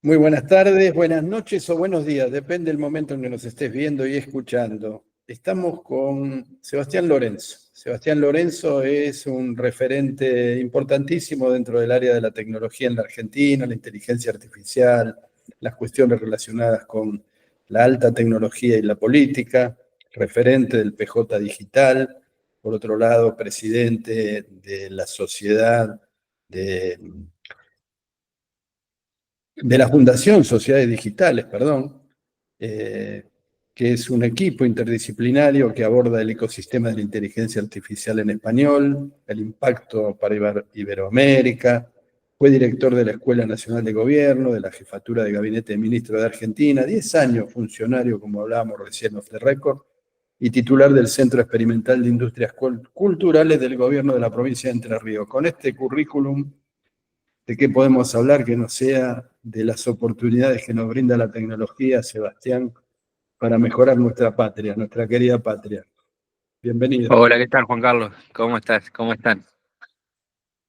Muy buenas tardes, buenas noches o buenos días, depende del momento en que nos estés viendo y escuchando. Estamos con Sebastián Lorenzo. Sebastián Lorenzo es un referente importantísimo dentro del área de la tecnología en la Argentina, la inteligencia artificial, las cuestiones relacionadas con la alta tecnología y la política, referente del PJ Digital, por otro lado, presidente de la Sociedad de la Fundación Sociedades Digitales, perdón, eh, que es un equipo interdisciplinario que aborda el ecosistema de la inteligencia artificial en español, el impacto para Iberoamérica, fue director de la Escuela Nacional de Gobierno, de la Jefatura de Gabinete de Ministros de Argentina, 10 años funcionario, como hablábamos recién off the record, y titular del Centro Experimental de Industrias Culturales del Gobierno de la provincia de Entre Ríos. Con este currículum, ¿de qué podemos hablar que no sea de las oportunidades que nos brinda la tecnología, Sebastián, para mejorar nuestra patria, nuestra querida patria? Bienvenido. Hola, ¿qué tal, Juan Carlos? ¿Cómo estás? ¿Cómo están?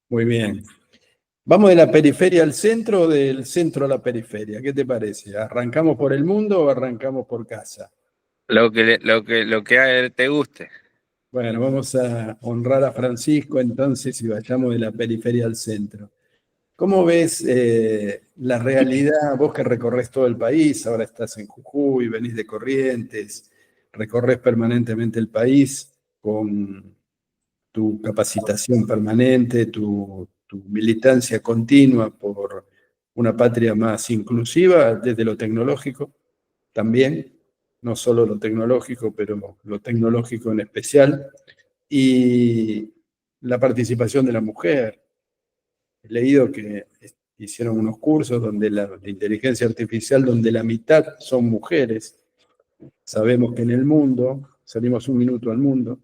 Muy bien. ¿Vamos de la periferia al centro o del centro a la periferia? ¿Qué te parece? ¿Arrancamos por el mundo o arrancamos por casa? Lo que a él te guste. Bueno, vamos a honrar a Francisco entonces y vayamos de la periferia al centro. ¿Cómo ves la realidad? Vos que recorres todo el país, ahora estás en Jujuy, venís de Corrientes, recorres permanentemente el país con tu capacitación permanente, tu militancia continua por una patria más inclusiva desde lo tecnológico también, no solo lo tecnológico, pero lo tecnológico en especial, y la participación de la mujer. He leído que hicieron unos cursos donde de inteligencia artificial, donde la mitad son mujeres. Sabemos que en el mundo, salimos un minuto al mundo,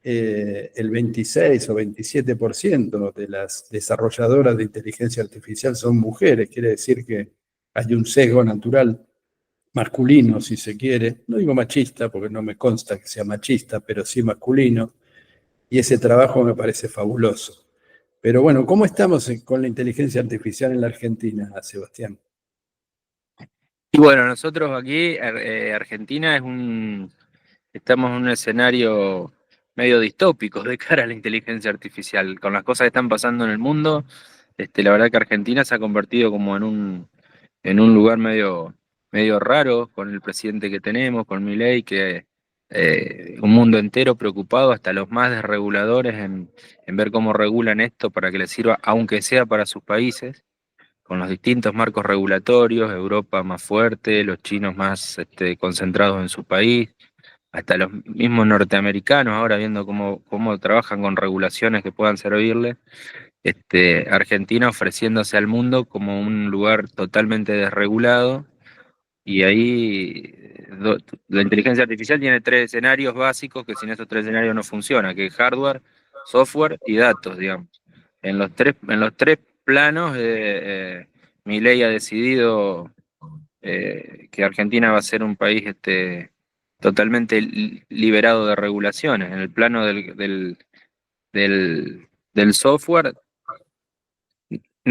el 26 o 27% de las desarrolladoras de inteligencia artificial son mujeres. Quiere decir que hay un sesgo natural masculino, si se quiere. No digo machista, porque no me consta que sea machista, pero sí masculino. Y ese trabajo me parece fabuloso. Pero bueno, ¿cómo estamos con la inteligencia artificial en la Argentina, Sebastián? Y bueno, nosotros aquí, Argentina estamos en un escenario medio distópico de cara a la inteligencia artificial. Con las cosas que están pasando en el mundo, la verdad que Argentina se ha convertido como en un lugar medio raro con el presidente que tenemos, con Milei, que un mundo entero preocupado, hasta los más desreguladores, en ver cómo regulan esto para que les sirva, aunque sea para sus países, con los distintos marcos regulatorios, Europa más fuerte, los chinos más concentrados en su país, hasta los mismos norteamericanos ahora viendo cómo trabajan con regulaciones que puedan servirles. Argentina ofreciéndose al mundo como un lugar totalmente desregulado, y ahí la inteligencia artificial tiene tres escenarios básicos que sin esos tres escenarios no funciona, que es hardware, software y datos, digamos. En los tres planos, Milei ha decidido que Argentina va a ser un país totalmente liberado de regulaciones. En el plano del software,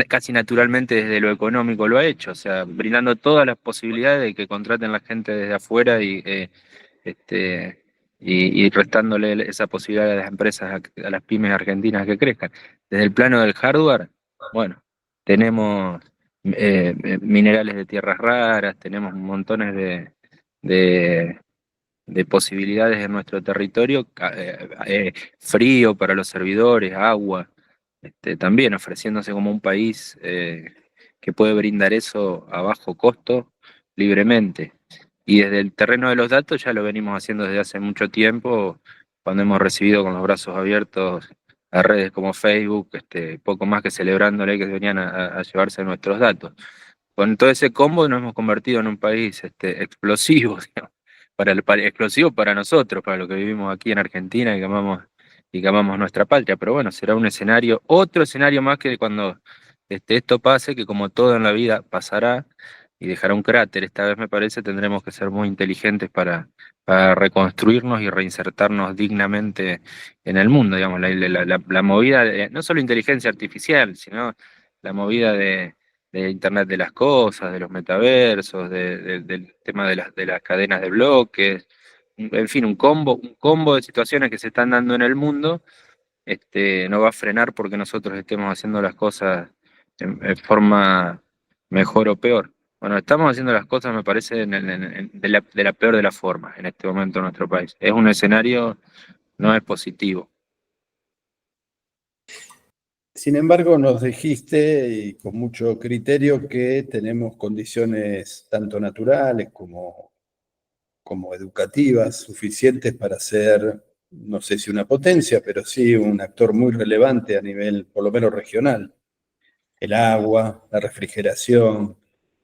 casi naturalmente desde lo económico lo ha hecho, o sea, brindando todas las posibilidades de que contraten la gente desde afuera este, y restándole esa posibilidad a las empresas, a las pymes argentinas que crezcan. Desde el plano del hardware, bueno, tenemos minerales de tierras raras, tenemos montones de, de posibilidades en nuestro territorio, frío para los servidores, agua, también ofreciéndose como un país que puede brindar eso a bajo costo libremente. Y desde el terreno de los datos ya lo venimos haciendo desde hace mucho tiempo, cuando hemos recibido con los brazos abiertos a redes como Facebook, poco más que celebrándole que venían a llevarse nuestros datos. Con todo ese combo nos hemos convertido en un país explosivo, digamos, explosivo para nosotros, para lo que vivimos aquí en Argentina y que amamos nuestra patria. Pero bueno, será un escenario, otro escenario más que cuando esto pase, que como todo en la vida pasará y dejará un cráter. Esta vez me parece tendremos que ser muy inteligentes para reconstruirnos y reinsertarnos dignamente en el mundo, digamos, la movida de, no solo inteligencia artificial, sino la movida de Internet de las cosas, de los metaversos, del tema de las cadenas de bloques, en fin, un combo de situaciones que se están dando en el mundo, no va a frenar porque nosotros estemos haciendo las cosas en forma mejor o peor. Bueno, estamos haciendo las cosas, me parece, de la peor de las formas en este momento en nuestro país. Es un escenario, no es positivo. Sin embargo, nos dijiste, y con mucho criterio, que tenemos condiciones tanto naturales como educativas suficientes para ser, no sé si una potencia, pero sí un actor muy relevante a nivel, por lo menos regional. El agua, la refrigeración,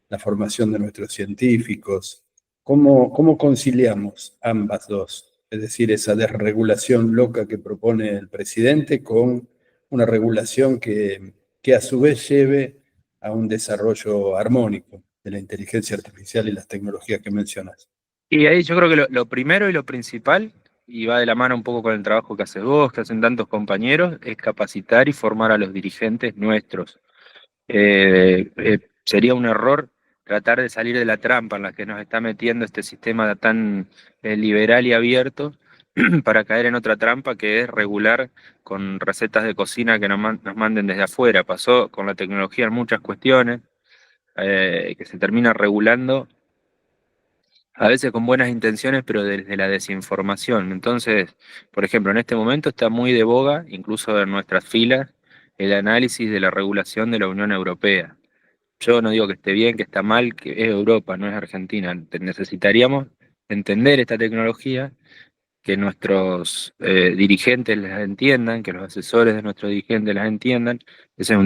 la formación de nuestros científicos. ¿Cómo conciliamos ambas dos? Es decir, esa desregulación loca que propone el presidente con una regulación que a su vez lleve a un desarrollo armónico de la inteligencia artificial y las tecnologías que mencionas. Y ahí yo creo que lo primero y lo principal, y va de la mano un poco con el trabajo que haces vos, que hacen tantos compañeros, es capacitar y formar a los dirigentes nuestros. Sería un error tratar de salir de la trampa en la que nos está metiendo este sistema tan liberal y abierto para caer en otra trampa que es regular con recetas de cocina que nos manden desde afuera. Pasó con la tecnología en muchas cuestiones, que se termina regulando a veces con buenas intenciones, pero desde la desinformación. Entonces, por ejemplo, en este momento está muy de boga, incluso en nuestras filas, el análisis de la regulación de la Unión Europea. Yo no digo que esté bien, que está mal, que es Europa, no es Argentina. Necesitaríamos entender esta tecnología, que nuestros dirigentes las entiendan, que los asesores de nuestros dirigentes las entiendan. Esa es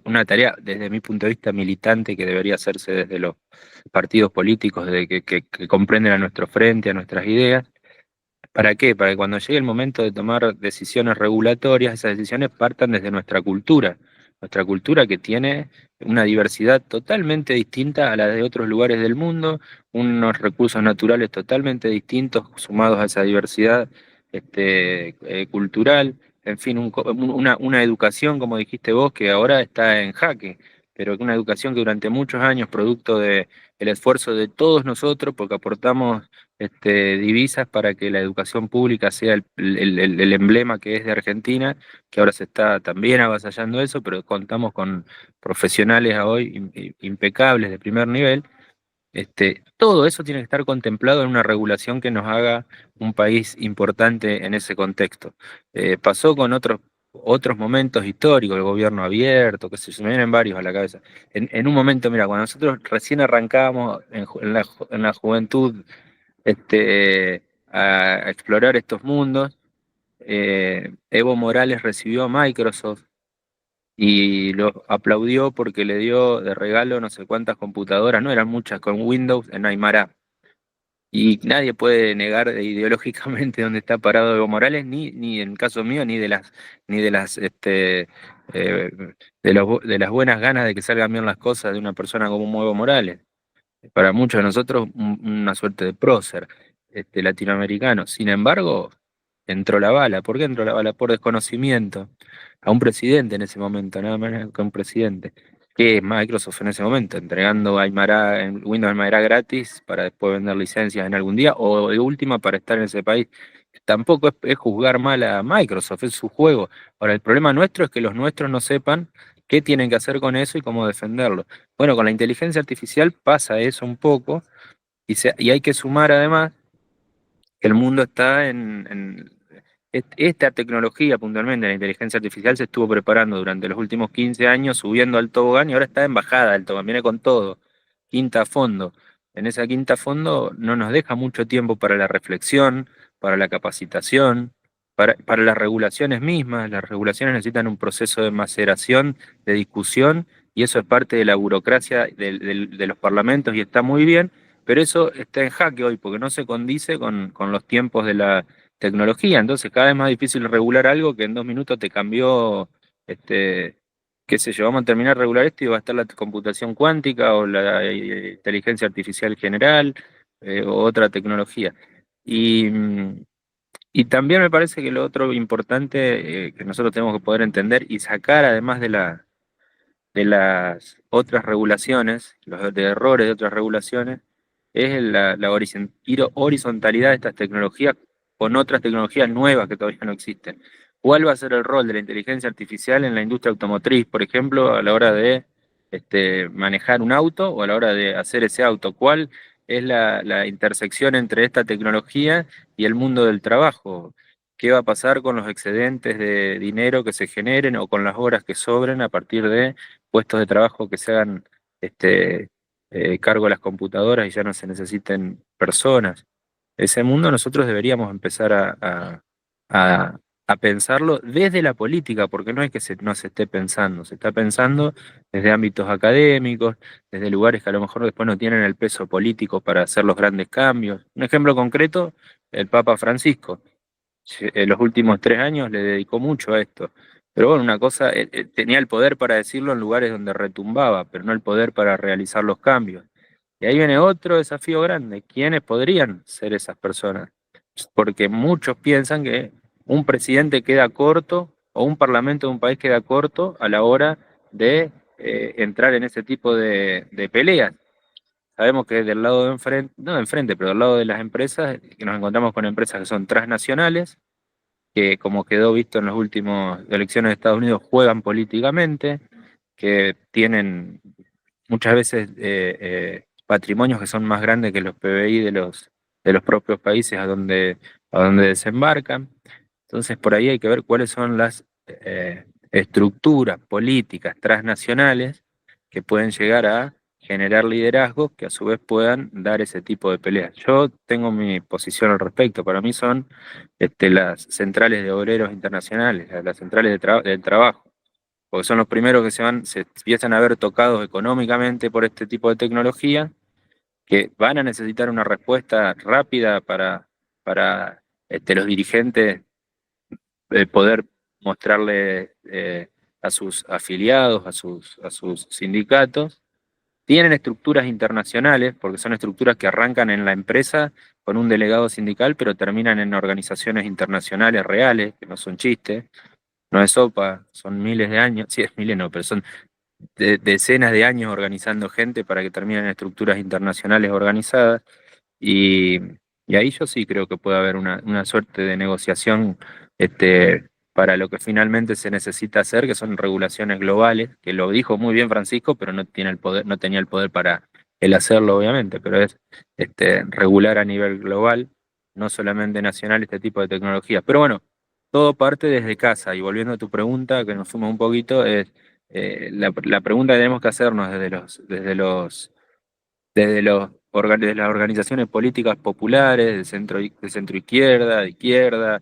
una tarea, desde mi punto de vista, militante, que debería hacerse desde los partidos políticos, que comprenden a nuestro frente, a nuestras ideas. ¿Para qué? Para que cuando llegue el momento de tomar decisiones regulatorias, esas decisiones partan desde nuestra cultura que tiene una diversidad totalmente distinta a la de otros lugares del mundo, unos recursos naturales totalmente distintos sumados a esa diversidad cultural, en fin, una educación, como dijiste vos, que ahora está en jaque, pero una educación que durante muchos años, producto de el esfuerzo de todos nosotros, porque aportamos divisas para que la educación pública sea el emblema que es de Argentina, que ahora se está también avasallando eso, pero contamos con profesionales a hoy impecables de primer nivel. Todo eso tiene que estar contemplado en una regulación que nos haga un país importante en ese contexto. Pasó con otros momentos históricos, el gobierno abierto, que se me vienen varios a la cabeza. En un momento, mira, cuando nosotros recién arrancábamos en la juventud, a explorar estos mundos. Evo Morales recibió a Microsoft y lo aplaudió porque le dio de regalo no sé cuántas computadoras, no eran muchas, con Windows en Aymara. Y nadie puede negar ideológicamente dónde está parado Evo Morales, ni en el caso mío, ni de las, eh, de las buenas ganas de que salgan bien las cosas de una persona como Evo Morales. Para muchos de nosotros una suerte de prócer latinoamericano. Sin embargo, entró la bala. ¿Por qué entró la bala? Por desconocimiento. A un presidente en ese momento, nada más que a un presidente. Que es Microsoft en ese momento, entregando Aymara, en Windows Aymara gratis para después vender licencias en algún día, o de última para estar en ese país. Tampoco es juzgar mal a Microsoft, es su juego. Ahora, el problema nuestro es que los nuestros no sepan qué tienen que hacer con eso y cómo defenderlo. Bueno, con la inteligencia artificial pasa eso un poco, y hay que sumar además que el mundo está esta tecnología puntualmente, la inteligencia artificial, se estuvo preparando durante los últimos 15 años, subiendo al tobogán y ahora está en bajada del tobogán, viene con todo, quinta a fondo. En esa quinta a fondo no nos deja mucho tiempo para la reflexión, para la capacitación, para las regulaciones mismas. Las regulaciones necesitan un proceso de maceración, de discusión, y eso es parte de la burocracia de los parlamentos y está muy bien, pero eso está en jaque hoy porque no se condice con los tiempos de la tecnología. Entonces cada vez más difícil regular algo que en 2 minutos te cambió, este, qué sé yo, vamos a terminar de regular esto y va a estar la computación cuántica o la inteligencia artificial general, o otra tecnología. Y, mm, y también me parece que lo otro importante, que nosotros tenemos que poder entender y sacar además de las otras regulaciones, los de errores de otras regulaciones, es ir horizontalidad de estas tecnologías con otras tecnologías nuevas que todavía no existen. ¿Cuál va a ser el rol de la inteligencia artificial en la industria automotriz, por ejemplo, a la hora de manejar un auto o a la hora de hacer ese auto? ¿Cuál es la intersección entre esta tecnología y el mundo del trabajo? ¿Qué va a pasar con los excedentes de dinero que se generen o con las horas que sobren a partir de puestos de trabajo que se hagan cargo de las computadoras y ya no se necesiten personas? Ese mundo nosotros deberíamos empezar a- a pensarlo desde la política, porque no es que no se esté pensando, se está pensando desde ámbitos académicos, desde lugares que a lo mejor después no tienen el peso político para hacer los grandes cambios. Un ejemplo concreto, el Papa Francisco. En los últimos 3 años le dedicó mucho a esto. Pero bueno, una cosa, tenía el poder para decirlo en lugares donde retumbaba, pero no el poder para realizar los cambios. Y ahí viene otro desafío grande. ¿Quiénes podrían ser esas personas? Porque muchos piensan que un presidente queda corto o un parlamento de un país queda corto a la hora de entrar en ese tipo de peleas. Sabemos que del lado de enfrente, no de enfrente, pero del lado de las empresas, que nos encontramos con empresas que son transnacionales, que como quedó visto en las últimas elecciones de Estados Unidos, juegan políticamente, que tienen muchas veces patrimonios que son más grandes que los PBI de los propios países a donde desembarcan. Entonces, por ahí hay que ver cuáles son las estructuras políticas transnacionales que pueden llegar a generar liderazgos que a su vez puedan dar ese tipo de peleas. Yo tengo mi posición al respecto. Para mí son las centrales de obreros internacionales, las centrales del trabajo, porque son los primeros que se empiezan a ver tocados económicamente por este tipo de tecnología, que van a necesitar una respuesta rápida para los dirigentes poder mostrarle a sus afiliados, a sus sindicatos. Tienen estructuras internacionales, porque son estructuras que arrancan en la empresa con un delegado sindical, pero terminan en organizaciones internacionales reales, que no son chistes, no es sopa, son miles de años, sí, es miles no, pero son decenas de años organizando gente para que terminen en estructuras internacionales organizadas. Y, y ahí yo sí creo que puede haber una suerte de negociación para lo que finalmente se necesita hacer, que son regulaciones globales, que lo dijo muy bien Francisco, pero no tiene el poder, no tenía el poder para él hacerlo, obviamente, pero es regular a nivel global, no solamente nacional, este tipo de tecnologías. Pero bueno, todo parte desde casa. Y volviendo a tu pregunta, que nos fuimos un poquito, es la pregunta que tenemos que hacernos desde las organizaciones políticas populares, de centro izquierda,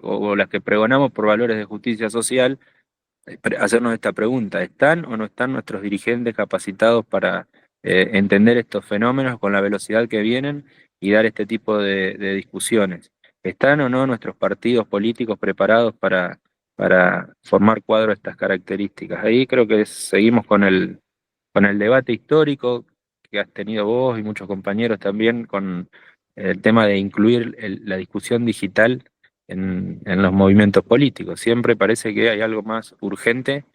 o las que pregonamos por valores de justicia social, hacernos esta pregunta: ¿están o no están nuestros dirigentes capacitados para entender estos fenómenos con la velocidad que vienen y dar este tipo de discusiones? ¿Están o no nuestros partidos políticos preparados para formar cuadros de estas características? Ahí creo que seguimos con el debate histórico que has tenido vos y muchos compañeros también, con el tema de incluir la discusión digital en los movimientos políticos. Siempre parece que hay algo más urgente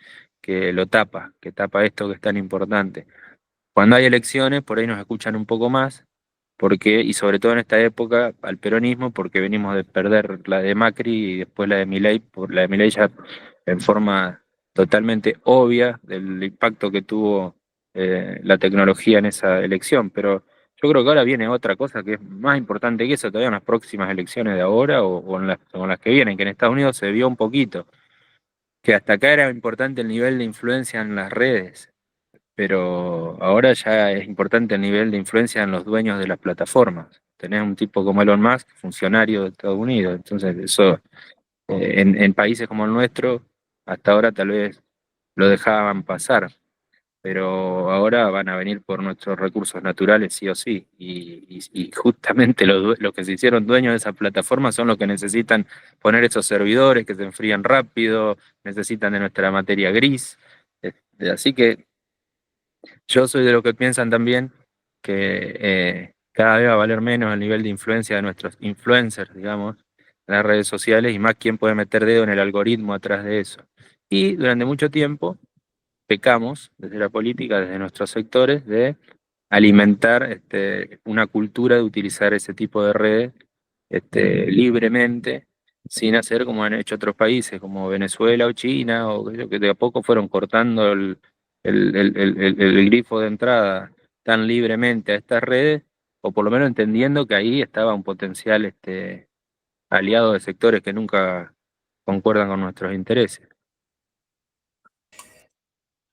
que tapa esto que es tan importante. Cuando hay elecciones, por ahí nos escuchan un poco más, y sobre todo en esta época, al peronismo, porque venimos de perder la de Macri y después la de Milei, por la de Milei ya en forma totalmente obvia del impacto que tuvo la tecnología en esa elección. Pero yo creo que ahora viene otra cosa que es más importante que eso, todavía en las próximas elecciones de ahora o en las que vienen, que en Estados Unidos se vio un poquito, que hasta acá era importante el nivel de influencia en las redes, pero ahora ya es importante el nivel de influencia en los dueños de las plataformas. Tenés un tipo como Elon Musk, funcionario de Estados Unidos, entonces eso en países como el nuestro, hasta ahora tal vez lo dejaban pasar, pero ahora van a venir por nuestros recursos naturales sí o sí, y justamente los que se hicieron dueños de esas plataformas son los que necesitan poner esos servidores que se enfrían rápido, necesitan de nuestra materia gris. Así que yo soy de los que piensan también que cada vez va a valer menos el nivel de influencia de nuestros influencers, digamos, en las redes sociales, y más quién puede meter dedo en el algoritmo atrás de eso. Y durante mucho tiempo pecamos desde la política, desde nuestros sectores, de alimentar una cultura de utilizar ese tipo de redes libremente, sin hacer como han hecho otros países, como Venezuela o China, o que de a poco fueron cortando el grifo de entrada tan libremente a estas redes, o por lo menos entendiendo que ahí estaba un potencial aliado de sectores que nunca concuerdan con nuestros intereses.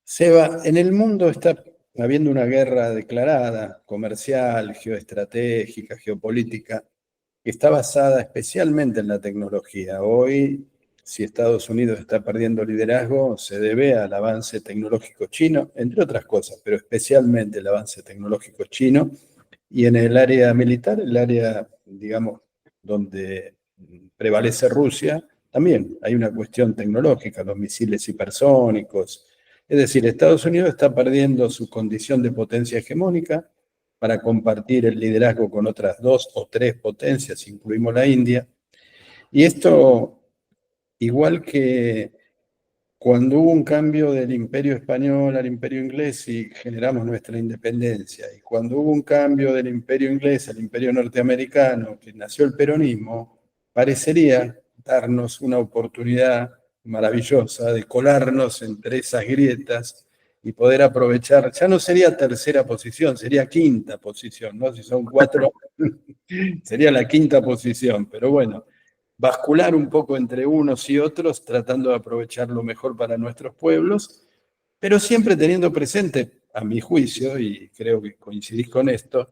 Seba, en el mundo está habiendo una guerra declarada, comercial, geoestratégica, geopolítica, que está basada especialmente en la tecnología. Hoy, si Estados Unidos está perdiendo liderazgo, se debe al avance tecnológico chino, entre otras cosas, pero especialmente el avance tecnológico chino. Y en el área militar, el área, digamos, donde prevalece Rusia, también hay una cuestión tecnológica, los misiles hipersónicos. Es decir, Estados Unidos está perdiendo su condición de potencia hegemónica para compartir el liderazgo con otras 2 o 3 potencias, incluimos la India. Y esto, igual que cuando hubo un cambio del imperio español al imperio inglés y generamos nuestra independencia, y cuando hubo un cambio del imperio inglés al imperio norteamericano, que nació el peronismo, parecería darnos una oportunidad maravillosa de colarnos entre esas grietas y poder aprovechar, ya no sería tercera posición, sería quinta posición, ¿no? Si son 4, sería la quinta posición, pero bueno, bascular un poco entre unos y otros, tratando de aprovechar lo mejor para nuestros pueblos, pero siempre teniendo presente, a mi juicio, y creo que coincidís con esto,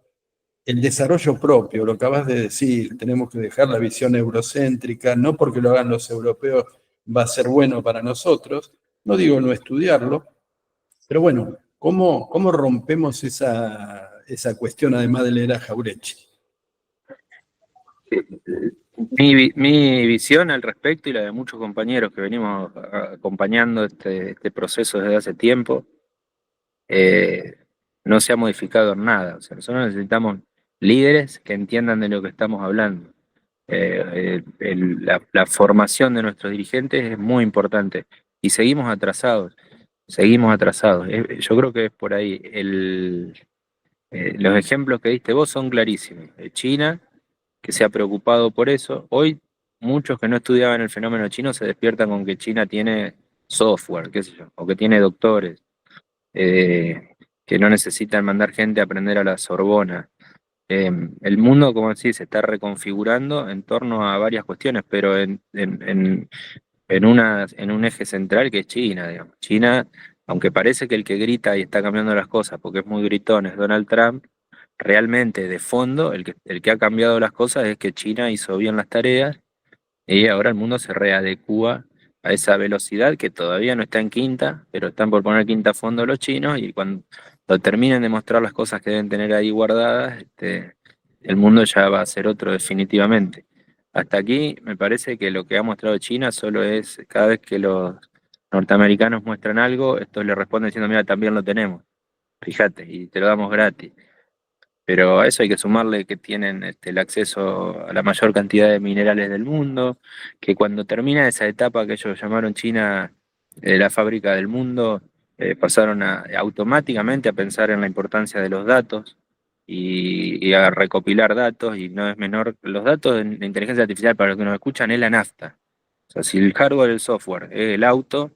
el desarrollo propio, lo acabas de decir, tenemos que dejar la visión eurocéntrica, no porque lo hagan los europeos va a ser bueno para nosotros, no digo no estudiarlo, pero bueno, ¿cómo rompemos esa cuestión además de leer a Jaureche? Mi visión al respecto y la de muchos compañeros que venimos acompañando este proceso desde hace tiempo, no se ha modificado en nada. O sea, nosotros necesitamos líderes que entiendan de lo que estamos hablando. La formación de nuestros dirigentes es muy importante y seguimos atrasados, seguimos atrasados. Yo creo que es por ahí. Los ejemplos que diste vos son clarísimos. China, que se ha preocupado por eso. Hoy muchos que no estudiaban el fenómeno chino se despiertan con que China tiene software, qué sé yo, o que tiene doctores, que no necesitan mandar gente a aprender a la Sorbona. El mundo, como decís, se está reconfigurando en torno a varias cuestiones, pero en un eje central que es China, digamos. China, aunque parece que el que grita y está cambiando las cosas porque es muy gritón es Donald Trump, realmente de fondo el que ha cambiado las cosas es que China hizo bien las tareas y ahora el mundo se readecúa a esa velocidad que todavía no está en quinta, pero están por poner quinta a fondo los chinos y cuando terminen de mostrar las cosas que deben tener ahí guardadas, el mundo ya va a ser otro definitivamente. Hasta aquí me parece que lo que ha mostrado China solo es cada vez que los norteamericanos muestran algo, estos le responden diciendo, mira, también lo tenemos, fíjate, y te lo damos gratis. Pero a eso hay que sumarle que tienen el acceso a la mayor cantidad de minerales del mundo, que cuando termina esa etapa que ellos llamaron China la fábrica del mundo, pasaron automáticamente a pensar en la importancia de los datos y a recopilar datos, y no es menor, los datos de inteligencia artificial para los que nos escuchan es la nafta. O sea, si el hardware, el software, es el auto,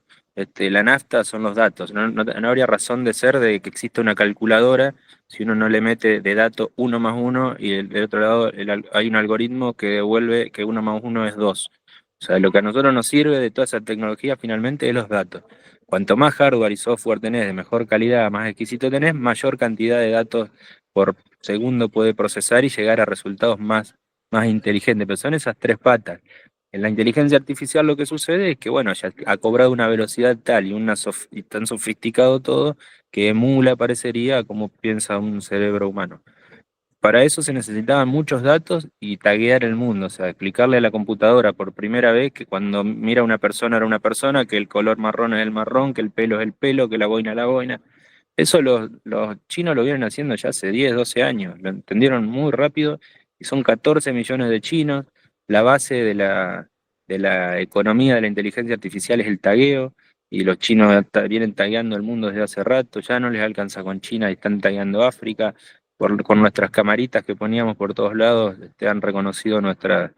la nafta son los datos. No habría razón de ser de que exista una calculadora si uno no le mete de dato 1 más 1 y del otro lado hay un algoritmo que devuelve que 1 más 1 es 2. O sea, lo que a nosotros nos sirve de toda esa tecnología finalmente es los datos. Cuanto más hardware y software tenés de mejor calidad, más exquisito tenés, mayor cantidad de datos por segundo puede procesar y llegar a resultados más inteligentes. Pero son esas tres patas. En la inteligencia artificial lo que sucede es que, bueno, ya ha cobrado una velocidad tal y tan sofisticado todo que emula, parecería, como piensa un cerebro humano. Para eso se necesitaban muchos datos y taguear el mundo, o sea, explicarle a la computadora por primera vez que cuando mira a una persona era una persona, que el color marrón es el marrón, que el pelo es el pelo, que la boina es la boina. Eso los chinos lo vienen haciendo ya hace 10, 12 años, lo entendieron muy rápido y son 14 millones de chinos. La base de la economía de la inteligencia artificial es el tagueo. y los chinos vienen tagueando el mundo desde hace rato, ya no les alcanza con China y están tagueando África. Con nuestras camaritas que poníamos por todos lados, han reconocido nuestros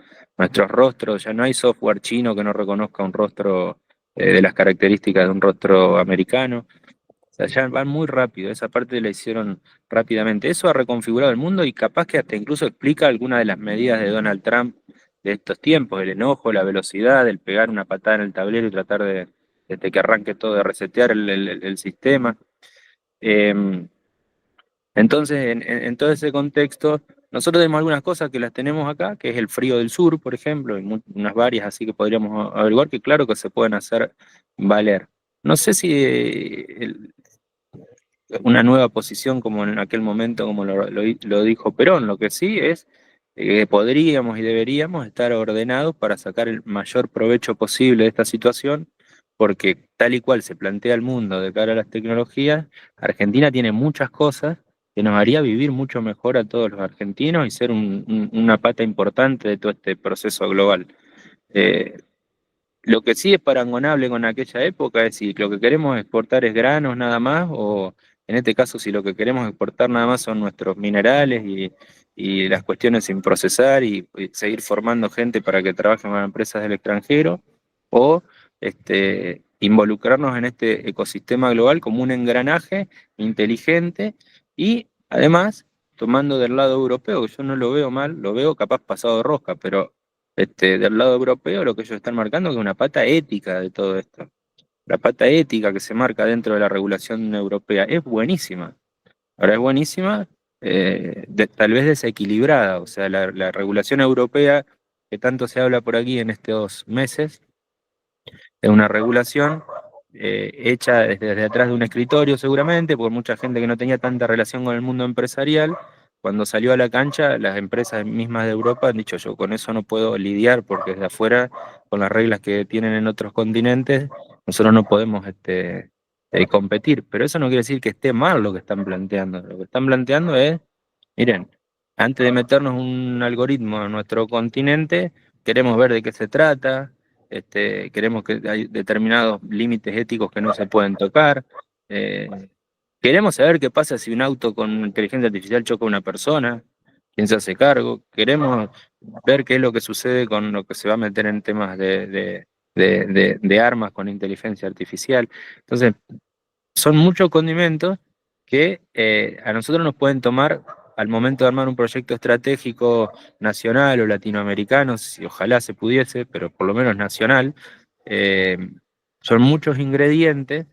rostros, ya no hay software chino que no reconozca un rostro de las características de un rostro americano. O sea, ya van muy rápido, esa parte la hicieron rápidamente. Eso ha reconfigurado el mundo y capaz que hasta incluso explica algunas de las medidas de Donald Trump de estos tiempos, el enojo, la velocidad, el pegar una patada en el tablero y tratar de que arranque todo, de resetear el sistema. Eh, entonces, en todo ese contexto, nosotros tenemos algunas cosas que las tenemos acá, que es el frío del sur, por ejemplo, y unas varias así que podríamos averiguar, que claro que se pueden hacer valer. No sé si una nueva posición como en aquel momento, como lo dijo Perón. Lo que sí es que podríamos y deberíamos estar ordenados para sacar el mayor provecho posible de esta situación, porque tal y cual se plantea el mundo de cara a las tecnologías, Argentina tiene muchas cosas que nos haría vivir mucho mejor a todos los argentinos y ser una pata importante de todo este proceso global. Eh, lo que sí es parangonable con aquella época es si lo que queremos exportar es granos nada más, o en este caso si lo que queremos exportar nada más son nuestros minerales y las cuestiones sin procesar y seguir formando gente para que trabaje en empresas del extranjero, o involucrarnos en este ecosistema global como un engranaje inteligente y además tomando del lado europeo, que yo no lo veo mal, lo veo capaz pasado de rosca, pero del lado europeo lo que ellos están marcando es una pata ética de todo esto. La pata ética que se marca dentro de la regulación europea es buenísima. Ahora es buenísima, tal vez desequilibrada. O sea, la regulación europea que tanto se habla por aquí en estos meses es una regulación hecha desde atrás de un escritorio seguramente, por mucha gente que no tenía tanta relación con el mundo empresarial. Cuando salió a la cancha, las empresas mismas de Europa han dicho, yo con eso no puedo lidiar porque desde afuera, con las reglas que tienen en otros continentes, nosotros no podemos competir. Pero eso no quiere decir que esté mal lo que están planteando. Lo que están planteando es, miren, antes de meternos un algoritmo en nuestro continente, queremos ver de qué se trata, queremos que hay determinados límites éticos que no se pueden tocar. eh, Queremos saber qué pasa si un auto con inteligencia artificial choca a una persona, quién se hace cargo. Queremos ver qué es lo que sucede con lo que se va a meter en temas de armas con inteligencia artificial. Entonces, son muchos condimentos que a nosotros nos pueden tomar al momento de armar un proyecto estratégico nacional o latinoamericano, si ojalá se pudiese, pero por lo menos nacional. eh, Son muchos ingredientes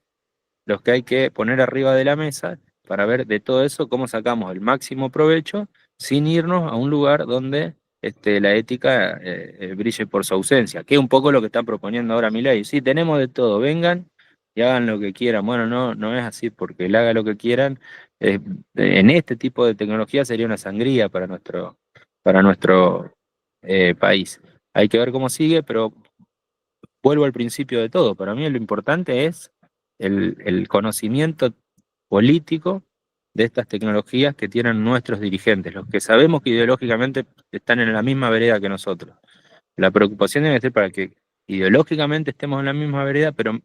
los que hay que poner arriba de la mesa para ver de todo eso cómo sacamos el máximo provecho sin irnos a un lugar donde la ética brille por su ausencia, que es un poco lo que está proponiendo ahora Milei. Sí, tenemos de todo, vengan y hagan lo que quieran. Bueno, no, no es así, porque él haga lo que quieran. En este tipo de tecnología sería una sangría para nuestro país. Hay que ver cómo sigue, pero vuelvo al principio de todo. Para mí lo importante es el conocimiento político de estas tecnologías que tienen nuestros dirigentes, los que sabemos que ideológicamente están en la misma vereda que nosotros. La preocupación debe ser para que ideológicamente estemos en la misma vereda, pero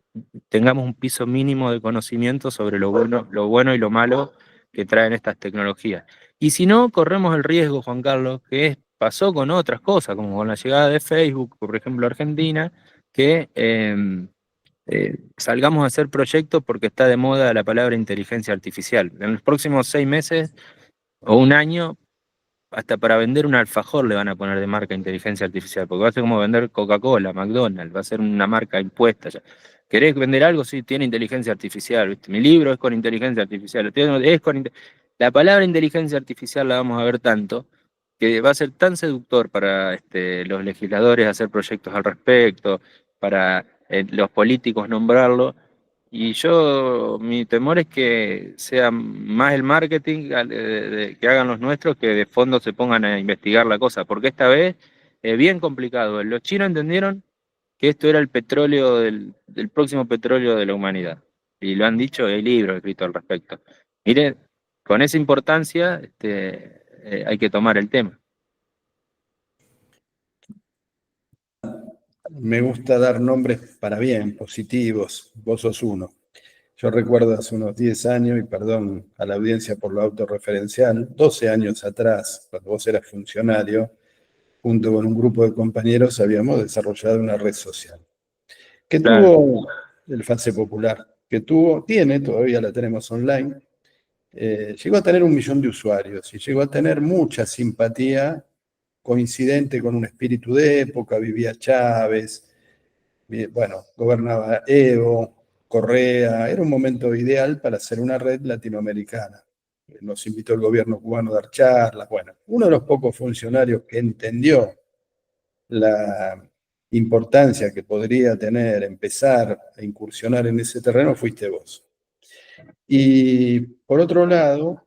tengamos un piso mínimo de conocimiento sobre lo bueno y lo malo que traen estas tecnologías. Y si no, corremos el riesgo, Juan Carlos, pasó con otras cosas, como con la llegada de Facebook, por ejemplo, a Argentina, que salgamos a hacer proyectos porque está de moda la palabra inteligencia artificial. En los próximos 6 meses o un año, hasta para vender un alfajor le van a poner de marca inteligencia artificial, porque va a ser como vender Coca-Cola, McDonald's, va a ser una marca impuesta ya. ¿Querés vender algo? Sí, tiene inteligencia artificial, ¿viste? Mi libro es con inteligencia artificial, la palabra inteligencia artificial la vamos a ver tanto que va a ser tan seductor para los legisladores hacer proyectos al respecto, para los políticos nombrarlo. Y mi temor es que sea más el marketing que hagan los nuestros que de fondo se pongan a investigar la cosa, porque esta vez es bien complicado. Los chinos entendieron que esto era el petróleo del próximo petróleo de la humanidad. Y lo han dicho, hay libros escritos al respecto. Mire, con esa importancia hay que tomar el tema. me gusta dar nombres para bien, positivos. Vos sos uno. Yo recuerdo hace unos 10 años, y perdón a la audiencia por lo autorreferencial, 12 años atrás, cuando vos eras funcionario, junto con un grupo de compañeros habíamos desarrollado una red social que Claro. tuvo el Fase Popular, que tiene, todavía la tenemos online, llegó a tener 1 millón de usuarios y llegó a tener mucha simpatía coincidente con un espíritu de época, vivía Chávez, bueno, gobernaba Evo, Correa, era un momento ideal para hacer una red latinoamericana. Nos invitó el gobierno cubano a dar charlas, bueno, uno de los pocos funcionarios que entendió la importancia que podría tener empezar a incursionar en ese terreno fuiste vos. Y por otro lado,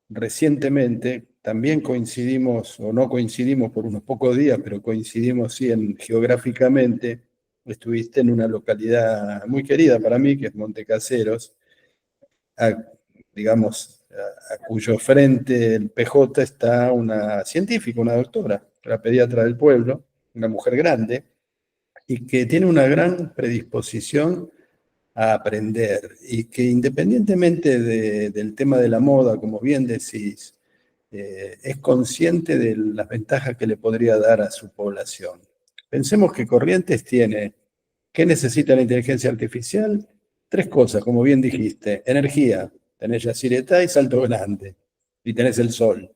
recientemente también coincidimos, o no coincidimos por unos pocos días, pero coincidimos sí geográficamente, estuviste en una localidad muy querida para mí, que es Montecaseros, a, digamos, a cuyo frente el PJ está una científica, una doctora, la pediatra del pueblo, una mujer grande, y que tiene una gran predisposición a aprender, y que independientemente del tema de la moda, como bien decís, es consciente de las ventajas que le podría dar a su población. Pensemos que Corrientes tiene, ¿qué necesita la inteligencia artificial? 3 cosas, como bien dijiste. Energía, tenés Yacyretá y Salto Grande, y tenés el sol.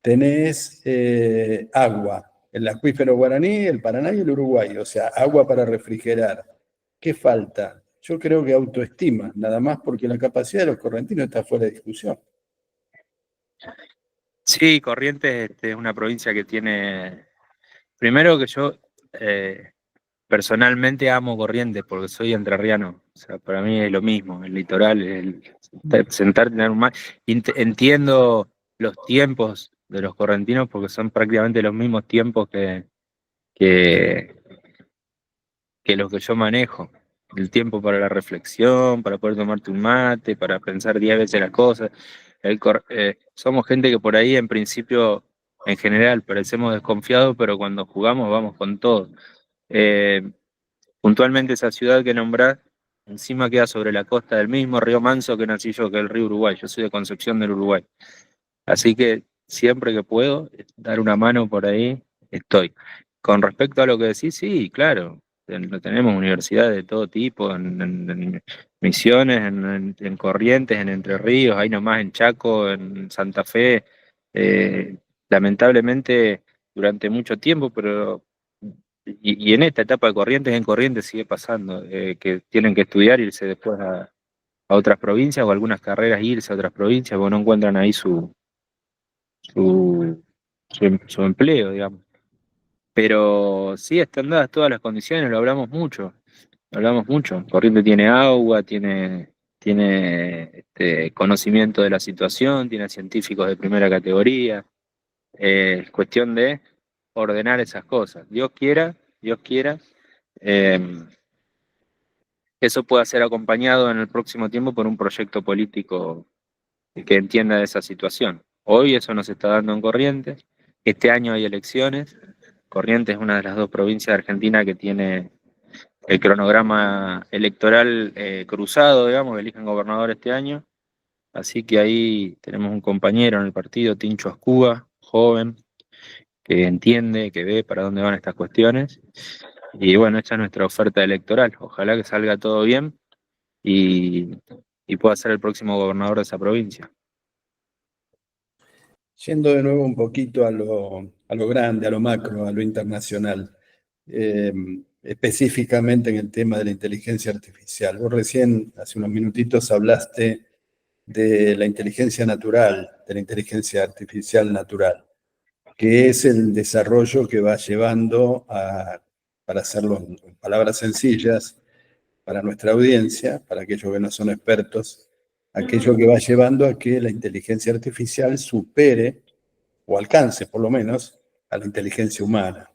Tenés agua, el acuífero guaraní, el Paraná y el Uruguay, o sea, agua para refrigerar. ¿Qué falta? Yo creo que autoestima, nada más porque la capacidad de los correntinos está fuera de discusión. Sí, Corrientes es una provincia que tiene, primero que yo personalmente amo Corrientes porque soy entrerriano, o sea, para mí es lo mismo, el litoral, el sentarte en un mar. Entiendo los tiempos de los correntinos porque son prácticamente los mismos tiempos que, que los que yo manejo. El tiempo para la reflexión, para poder tomarte un mate, para pensar 10 veces las cosas. Somos gente que por ahí en principio, en general, parecemos desconfiados, pero cuando jugamos vamos con todo. Eh, Puntualmente esa ciudad que nombrás, encima queda sobre la costa del mismo río Manso que nací yo, que es el río Uruguay. Yo soy de Concepción del Uruguay. Así que siempre que puedo dar una mano por ahí, estoy. Con respecto a lo que decís, sí, claro, tenemos universidades de todo tipo, en Misiones, en Corrientes, en Entre Ríos, ahí nomás en Chaco, en Santa Fe. Eh, Lamentablemente, durante mucho tiempo, pero y en esta etapa de Corrientes, en Corrientes sigue pasando, que tienen que estudiar, irse después a otras provincias o algunas carreras irse a otras provincias, porque no encuentran ahí su empleo, digamos. Pero sí están dadas todas las condiciones, lo hablamos mucho, lo hablamos mucho. Corrientes tiene agua, tiene conocimiento de la situación, tiene científicos de primera categoría. Es cuestión de ordenar esas cosas. Dios quiera, eh, eso pueda ser acompañado en el próximo tiempo por un proyecto político que entienda esa situación. Hoy eso no se está dando en Corrientes. Este año hay elecciones. Corrientes es una de las 2 provincias de Argentina que tiene el cronograma electoral cruzado, digamos, que eligen gobernador este año. Así que ahí tenemos un compañero en el partido, Tincho Ascuba, joven, que entiende, que ve para dónde van estas cuestiones. Y bueno, esta es nuestra oferta electoral. Ojalá que salga todo bien y, y pueda ser el próximo gobernador de esa provincia. Yendo de nuevo un poquito a lo grande, a lo macro, a lo internacional, eh, específicamente en el tema de la inteligencia artificial. Vos recién, hace unos minutitos, hablaste de la inteligencia natural, de la inteligencia artificial natural, que es el desarrollo que va llevando a, para hacerlo en palabras sencillas, para nuestra audiencia, para aquellos que no son expertos, aquello que va llevando a que la inteligencia artificial supere o alcance por lo menos a la inteligencia humana.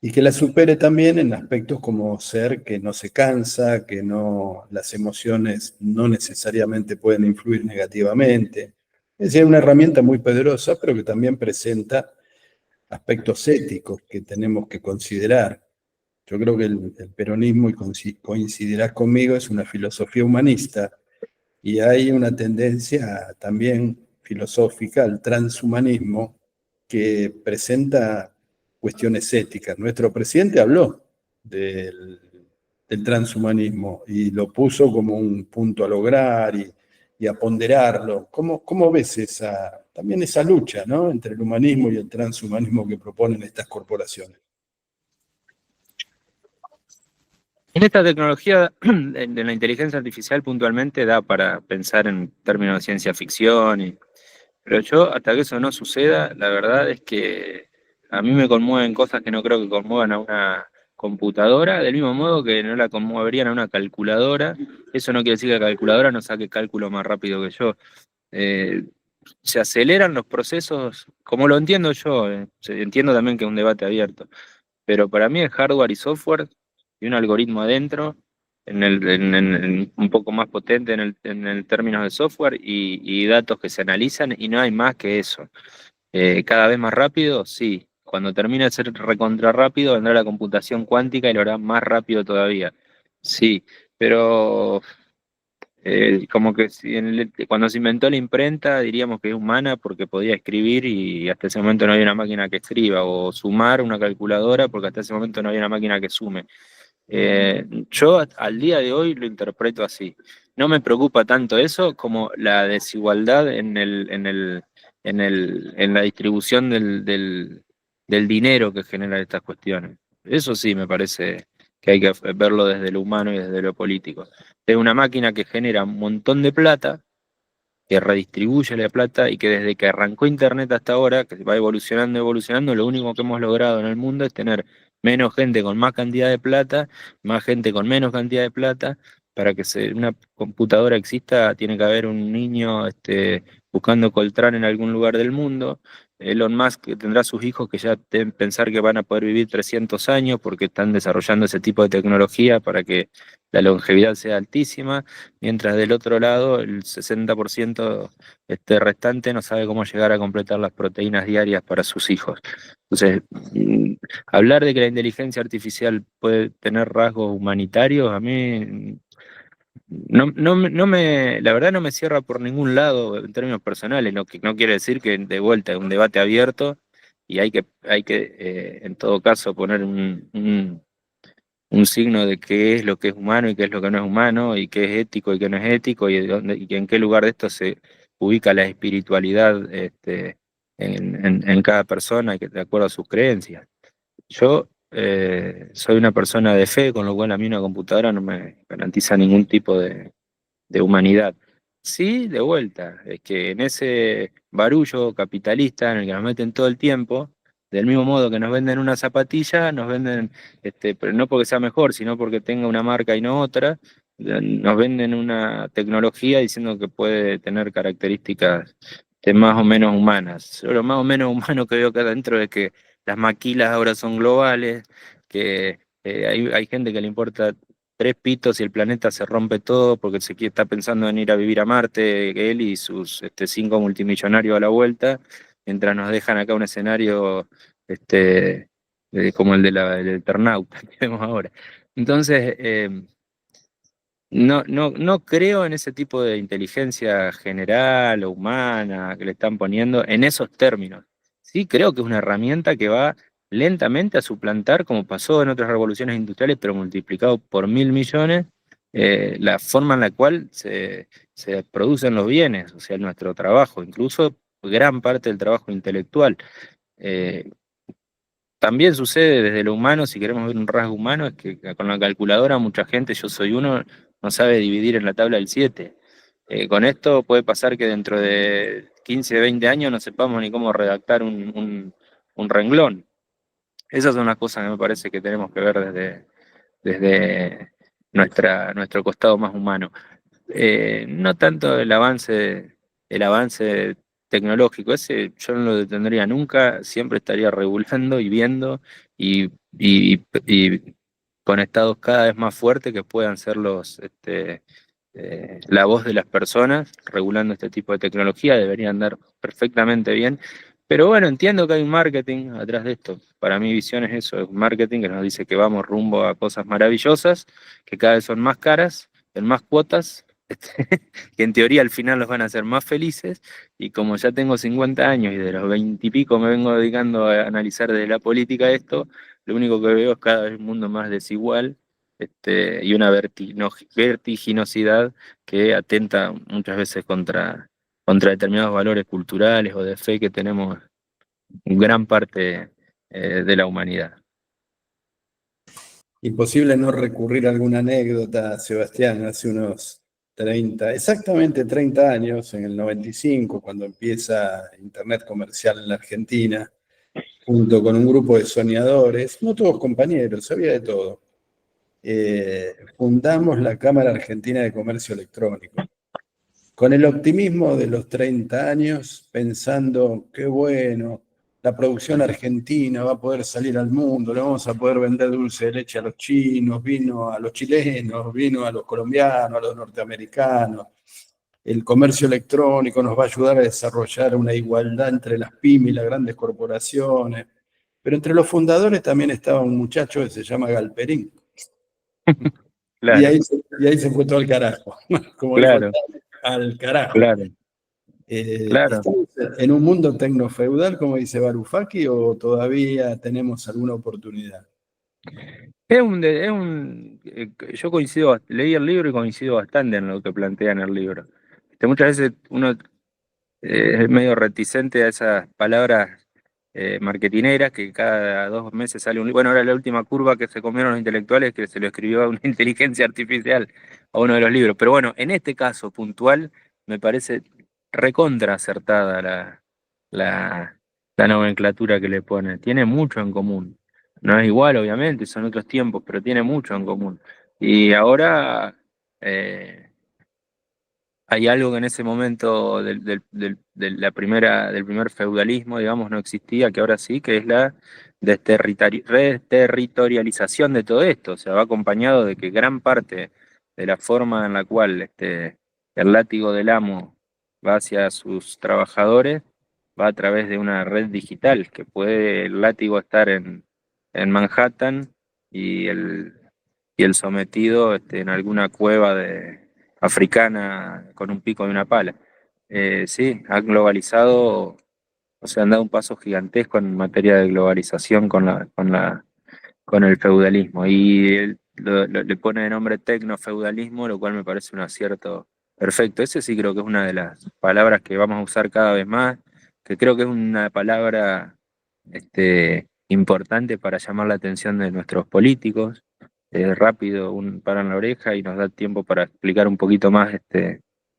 Y que la supere también en aspectos como ser que no se cansa, que no, las emociones no necesariamente pueden influir negativamente. Es decir, una herramienta muy poderosa, pero que también presenta aspectos éticos que tenemos que considerar. Yo creo que el peronismo, y coincidirás conmigo, es una filosofía humanista, y hay una tendencia también filosófica al transhumanismo que presenta cuestiones éticas. Nuestro presidente habló del transhumanismo y lo puso como un punto a lograr y a ponderarlo. ¿Cómo ves también esa lucha, ¿no?, entre el humanismo y el transhumanismo que proponen estas corporaciones? En esta tecnología de la inteligencia artificial puntualmente da para pensar en términos de ciencia ficción, pero yo hasta que eso no suceda, la verdad es que a mí me conmueven cosas que no creo que conmuevan a una computadora, del mismo modo que no la conmoverían a una calculadora. Eso no quiere decir que la calculadora no saque cálculo más rápido que yo. Eh, Se aceleran los procesos, como lo entiendo yo, entiendo también que es un debate abierto, pero para mí es hardware y software y un algoritmo adentro, un poco más potente en el términos de software y datos que se analizan y no hay más que eso. Cada vez más rápido, sí. Cuando termine de ser recontra rápido, vendrá la computación cuántica y lo hará más rápido todavía. Sí, pero como que cuando se inventó la imprenta diríamos que es humana porque podía escribir y hasta ese momento no había una máquina que escriba, o sumar una calculadora porque hasta ese momento no había una máquina que sume. Yo al día de hoy lo interpreto así. No me preocupa tanto eso como la desigualdad en la distribución del dinero que generan estas cuestiones. Eso sí me parece que hay que verlo desde lo humano y desde lo político. Es una máquina que genera un montón de plata, que redistribuye la plata y que desde que arrancó Internet hasta ahora, que va evolucionando, evolucionando, lo único que hemos logrado en el mundo es tener menos gente con más cantidad de plata, más gente con menos cantidad de plata. Para que una computadora exista, tiene que haber un niño buscando Coltrane en algún lugar del mundo. Elon Musk tendrá sus hijos que ya deben pensar que van a poder vivir 300 años porque están desarrollando ese tipo de tecnología para que la longevidad sea altísima, mientras del otro lado el 60% restante no sabe cómo llegar a completar las proteínas diarias para sus hijos. Entonces, hablar de que la inteligencia artificial puede tener rasgos humanitarios, a mí la verdad no me cierra por ningún lado en términos personales, no quiere decir que de vuelta es un debate abierto y hay que en todo caso poner un signo de qué es lo que es humano y qué es lo que no es humano, y qué es ético y qué no es ético, y en qué lugar de esto se ubica la espiritualidad en cada persona, que de acuerdo a sus creencias. Yo soy una persona de fe, con lo cual a mí una computadora no me garantiza ningún tipo de humanidad. Sí, de vuelta, es que en ese barullo capitalista en el que nos meten todo el tiempo, del mismo modo que nos venden una zapatilla, nos venden, pero no porque sea mejor, sino porque tenga una marca y no otra, nos venden una tecnología diciendo que puede tener características más o menos humanas. Yo lo más o menos humano que veo acá adentro es que las maquilas ahora son globales, que hay gente que le importa tres pitos y el planeta se rompe todo porque está pensando en ir a vivir a Marte, él y sus 5 multimillonarios a la vuelta, mientras nos dejan acá un escenario como el del Eternauta que vemos ahora. Entonces, no creo en ese tipo de inteligencia general o humana que le están poniendo en esos términos. Sí creo que es una herramienta que va lentamente a suplantar, como pasó en otras revoluciones industriales, pero multiplicado por 1.000 millones, la forma en la cual se producen los bienes, o sea, nuestro trabajo, incluso gran parte del trabajo intelectual. Eh, También sucede desde lo humano, si queremos ver un rasgo humano, es que con la calculadora mucha gente, yo soy uno, no sabe dividir en la tabla del 7. Con esto puede pasar que dentro de 15, 20 años no sepamos ni cómo redactar un renglón. Esas son las cosas que me parece que tenemos que ver desde nuestro costado más humano. No tanto el avance tecnológico, ese yo no lo detendría nunca, siempre estaría regulando y viendo y conectados cada vez más fuerte que puedan ser la voz de las personas regulando este tipo de tecnología, debería andar perfectamente bien, Pero bueno, entiendo que hay un marketing atrás de esto. Para mi visión es eso, es un marketing que nos dice que vamos rumbo a cosas maravillosas, que cada vez son más caras, en más cuotas, que en teoría al final los van a hacer más felices. Y como ya tengo 50 años y de los 20 y pico me vengo dedicando a analizar desde la política esto, lo único que veo es cada vez un mundo más desigual, y una vertiginosidad que atenta muchas veces contra determinados valores culturales o de fe que tenemos gran parte de la humanidad. Imposible no recurrir a alguna anécdota, Sebastián, hace unos 30, exactamente 30 años, en el 95, cuando empieza Internet comercial en la Argentina, junto con un grupo de soñadores, no todos compañeros, había de todo. Fundamos la Cámara Argentina de Comercio Electrónico, con el optimismo de los 30 años, pensando, qué bueno, la producción argentina va a poder salir al mundo, le vamos a poder vender dulce de leche a los chinos, vino a los chilenos, vino a los colombianos, a los norteamericanos. El comercio electrónico nos va a ayudar a desarrollar una igualdad entre las pymes y las grandes corporaciones. Pero entre los fundadores también estaba un muchacho que se llama Galperín. Y Claro, ahí se fue todo al carajo, como dijo claro, al carajo. claro, claro. ¿Estamos en un mundo tecnofeudal, como dice Varoufakis, o todavía tenemos alguna oportunidad? Yo coincido, leí el libro y coincido bastante en lo que plantea en el libro. Muchas veces uno es medio reticente a esas palabras marketineras que cada 2 meses sale un libro. Bueno, ahora la última curva que se comieron los intelectuales que se lo escribió a una inteligencia artificial a uno de los libros. Pero bueno, en este caso puntual me parece recontra acertada la, la nomenclatura que le pone. Tiene mucho en común. No es igual, obviamente, son otros tiempos, pero tiene mucho en común. Y ahora eh, hay algo que en ese momento del primer feudalismo, digamos, no existía, que ahora sí, que es la reterritorialización de todo esto. O sea, va acompañado de que gran parte de la forma en la cual el látigo del amo va hacia sus trabajadores va a través de una red digital, que puede el látigo estar en Manhattan y el sometido en alguna cueva africana con un pico y una pala. Sí, han globalizado, o sea, han dado un paso gigantesco en materia de globalización con el feudalismo. Y le pone de nombre tecnofeudalismo, lo cual me parece un acierto perfecto. Ese sí creo que es una de las palabras que vamos a usar cada vez más, que creo que es una palabra importante para llamar la atención de nuestros políticos. Rápido, un para en la oreja y nos da tiempo para explicar un poquito más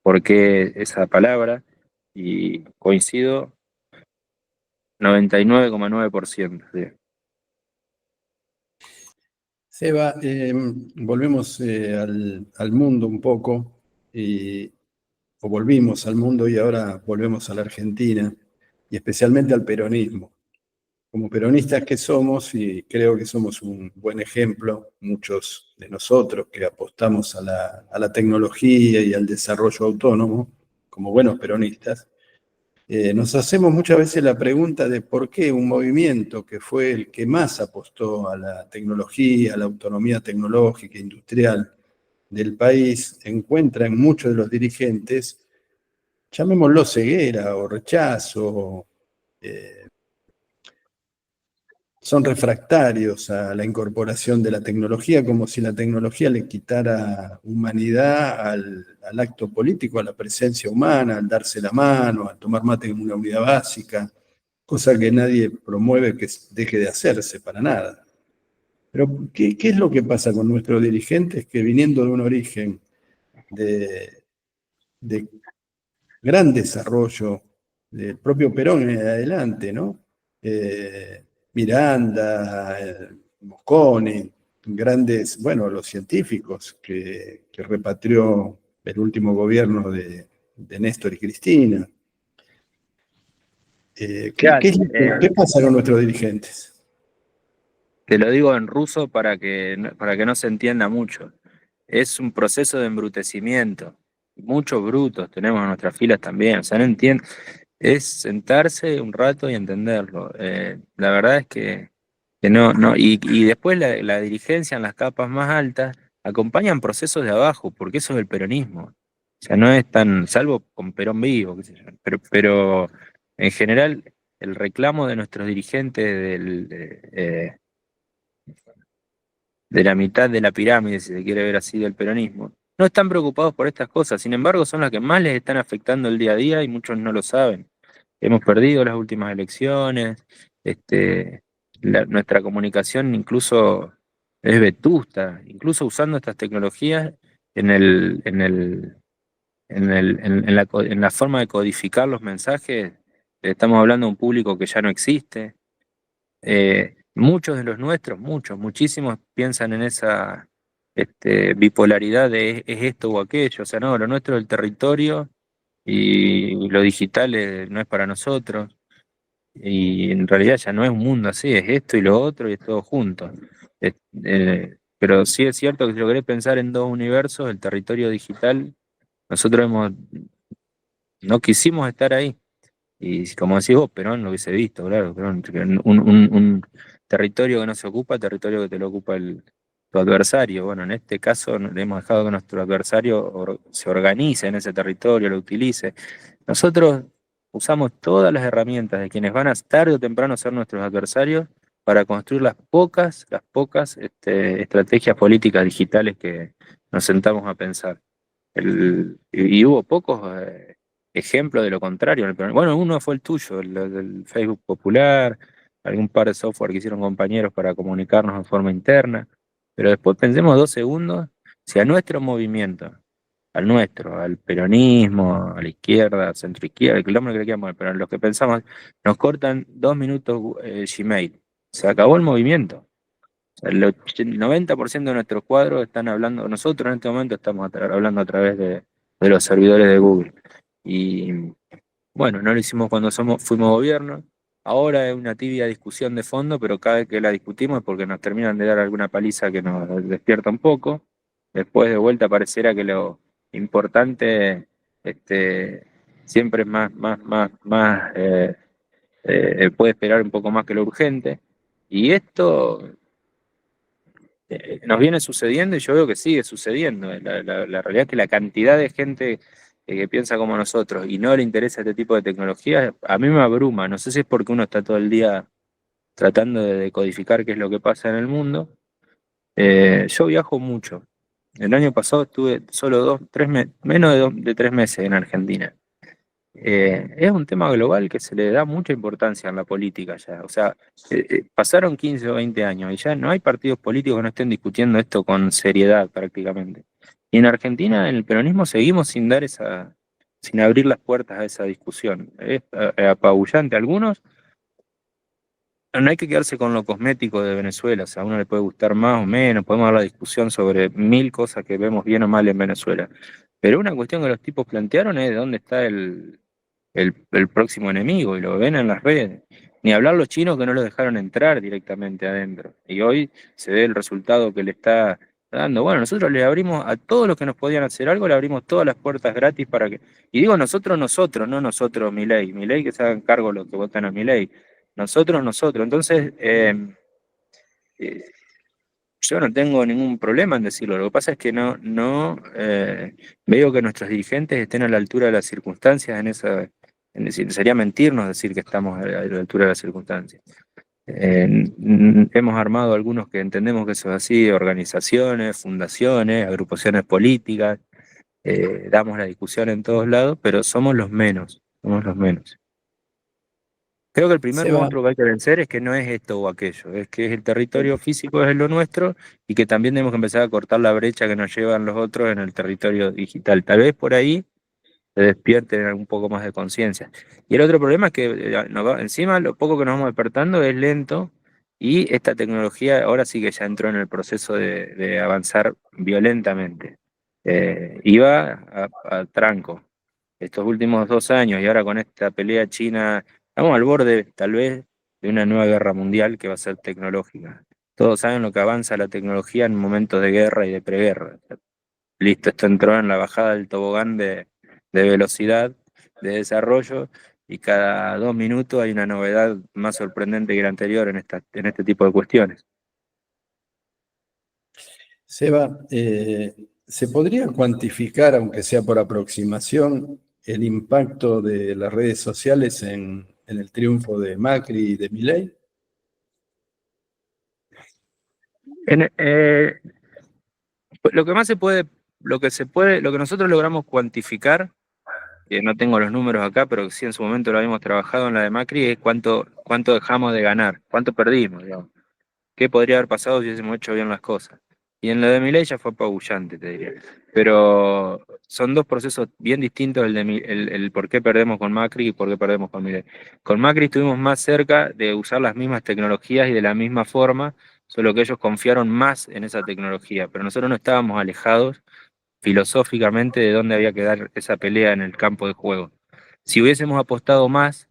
por qué esa palabra. Y coincido 99,9%. Sí. Seba, volvemos al mundo un poco, o volvimos al mundo y ahora volvemos a la Argentina, y especialmente al peronismo. Como peronistas que somos, y creo que somos un buen ejemplo, muchos de nosotros que apostamos a la tecnología y al desarrollo autónomo, como buenos peronistas, nos hacemos muchas veces la pregunta de por qué un movimiento que fue el que más apostó a la tecnología, a la autonomía tecnológica e industrial del país, encuentra en muchos de los dirigentes, llamémoslo ceguera o rechazo, eh, son refractarios a la incorporación de la tecnología, como si la tecnología le quitara humanidad al acto político, a la presencia humana, al darse la mano, al tomar mate en una unidad básica, cosa que nadie promueve que deje de hacerse para nada. Pero, ¿qué es lo que pasa con nuestros dirigentes que viniendo de un origen de gran desarrollo del propio Perón en adelante, ¿no? Miranda, Mosconi, grandes, bueno, los científicos que repatrió el último gobierno de Néstor y Cristina. Ya, ¿Qué pasa con nuestros dirigentes? te lo digo en ruso para que no se entienda mucho. Es un proceso de embrutecimiento. Muchos brutos tenemos en nuestras filas también. O sea, no entiendo. es sentarse un rato y entenderlo. La verdad es que no, no, y después la dirigencia en las capas más altas acompañan procesos de abajo, porque eso es el peronismo. O sea, no es tan, salvo con Perón vivo, qué sé yo, pero en general el reclamo de nuestros dirigentes de la mitad de la pirámide, si se quiere ver así, del peronismo, no están preocupados por estas cosas, sin embargo son las que más les están afectando el día a día y muchos no lo saben. Hemos perdido las últimas elecciones, este, nuestra comunicación incluso es vetusta, incluso usando estas tecnologías en en la forma de codificar los mensajes, estamos hablando de un público que ya no existe. Muchos de los nuestros, muchísimos piensan en esa bipolaridad de es esto o aquello, o sea, no, lo nuestro es el territorio y lo digital no es para nosotros. Y en realidad ya no es un mundo así, es esto y lo otro y es todo junto. Es- pero sí es cierto que si lo querés pensar en dos universos, el territorio digital, nosotros no quisimos estar ahí. Y como decís vos, Perón lo hubiese visto, claro, Perón, que un territorio que no se ocupa, territorio que te lo ocupa tu adversario. Bueno, en este caso le hemos dejado que nuestro adversario se organice en ese territorio, lo utilice. Nosotros usamos todas las herramientas de quienes van a tarde o temprano ser nuestros adversarios para construir las pocas estrategias políticas digitales que nos sentamos a pensar. Y hubo pocos ejemplos de lo contrario. Bueno, uno fue el tuyo, el del Facebook Popular, algún par de software que hicieron compañeros para comunicarnos de forma interna. Pero después pensemos 2 segundos si a nuestro movimiento, al nuestro, al peronismo, a la izquierda, centro izquierda, el nombre que le quieran poner, pero en los que pensamos, nos cortan 2 minutos Gmail. Se acabó el movimiento. El 90% de nuestros cuadros están hablando, nosotros en este momento estamos hablando a través de los servidores de Google. Y bueno, no lo hicimos cuando fuimos gobierno. Ahora es una tibia discusión de fondo, pero cada vez que la discutimos es porque nos terminan de dar alguna paliza que nos despierta un poco. Después de vuelta pareciera que lo importante este, siempre es puede esperar un poco más que lo urgente. Y esto nos viene sucediendo y yo veo que sigue sucediendo. La realidad es que la cantidad de gente que piensa como nosotros y no le interesa este tipo de tecnologías, a mí me abruma. No sé si es porque uno está todo el día tratando de decodificar qué es lo que pasa en el mundo. Yo viajo mucho. El año pasado estuve solo menos de 3 meses en Argentina. Es un tema global que se le da mucha importancia en la política ya. O sea, pasaron 15 o 20 años y ya no hay partidos políticos que no estén discutiendo esto con seriedad prácticamente. Y en Argentina, en el peronismo, seguimos sin abrir las puertas a esa discusión. Es apabullante. Algunos, no hay que quedarse con lo cosmético de Venezuela. O sea, a uno le puede gustar más o menos, podemos dar la discusión sobre mil cosas que vemos bien o mal en Venezuela. Pero una cuestión que los tipos plantearon es de dónde está el próximo enemigo y lo ven en las redes. Ni hablar los chinos que no los dejaron entrar directamente adentro. Y hoy se ve el resultado que le está dando. Bueno, nosotros le abrimos a todos los que nos podían hacer algo, le abrimos todas las puertas gratis para que... Y digo nosotros, no nosotros, Milei que se hagan cargo los que votan a Milei. Nosotros. Entonces, eh, yo no tengo ningún problema en decirlo. Lo que pasa es que no veo que nuestros dirigentes estén a la altura de las circunstancias en decir, sería mentirnos decir que estamos a la altura de las circunstancias. Hemos armado algunos que entendemos que eso es así, organizaciones, fundaciones, agrupaciones políticas, damos la discusión en todos lados, pero somos los menos. Creo que el primer Seba, monstruo que hay que vencer es que no es esto o aquello, es que es el territorio físico es lo nuestro y que también tenemos que empezar a cortar la brecha que nos llevan los otros en el territorio digital. Tal vez por ahí se despierten un poco más de conciencia. Y el otro problema es que encima lo poco que nos vamos despertando es lento y esta tecnología ahora sí que ya entró en el proceso de avanzar violentamente. Iba a tranco estos últimos 2 años y ahora con esta pelea china, estamos al borde tal vez de una nueva guerra mundial que va a ser tecnológica. Todos saben lo que avanza la tecnología en momentos de guerra y de preguerra. Listo, esto entró en la bajada del tobogán de velocidad, de desarrollo, y cada 2 minutos hay una novedad más sorprendente que la anterior en este tipo de cuestiones. Seba, ¿se podría cuantificar, aunque sea por aproximación, el impacto de las redes sociales en el triunfo de Macri y de Milei? En- eh, lo que más se puede, lo que nosotros logramos cuantificar, que no tengo los números acá, pero sí en su momento lo habíamos trabajado en la de Macri, es cuánto dejamos de ganar, cuánto perdimos, digamos. ¿Qué podría haber pasado si hubiésemos hecho bien las cosas? Y en la de Milei ya fue apabullante, te diría. Pero son dos procesos bien distintos, el por qué perdemos con Macri y por qué perdemos con Milei. Con Macri estuvimos más cerca de usar las mismas tecnologías y de la misma forma, solo que ellos confiaron más en esa tecnología, pero nosotros no estábamos alejados filosóficamente de dónde había que dar esa pelea en el campo de juego. Si hubiésemos apostado más,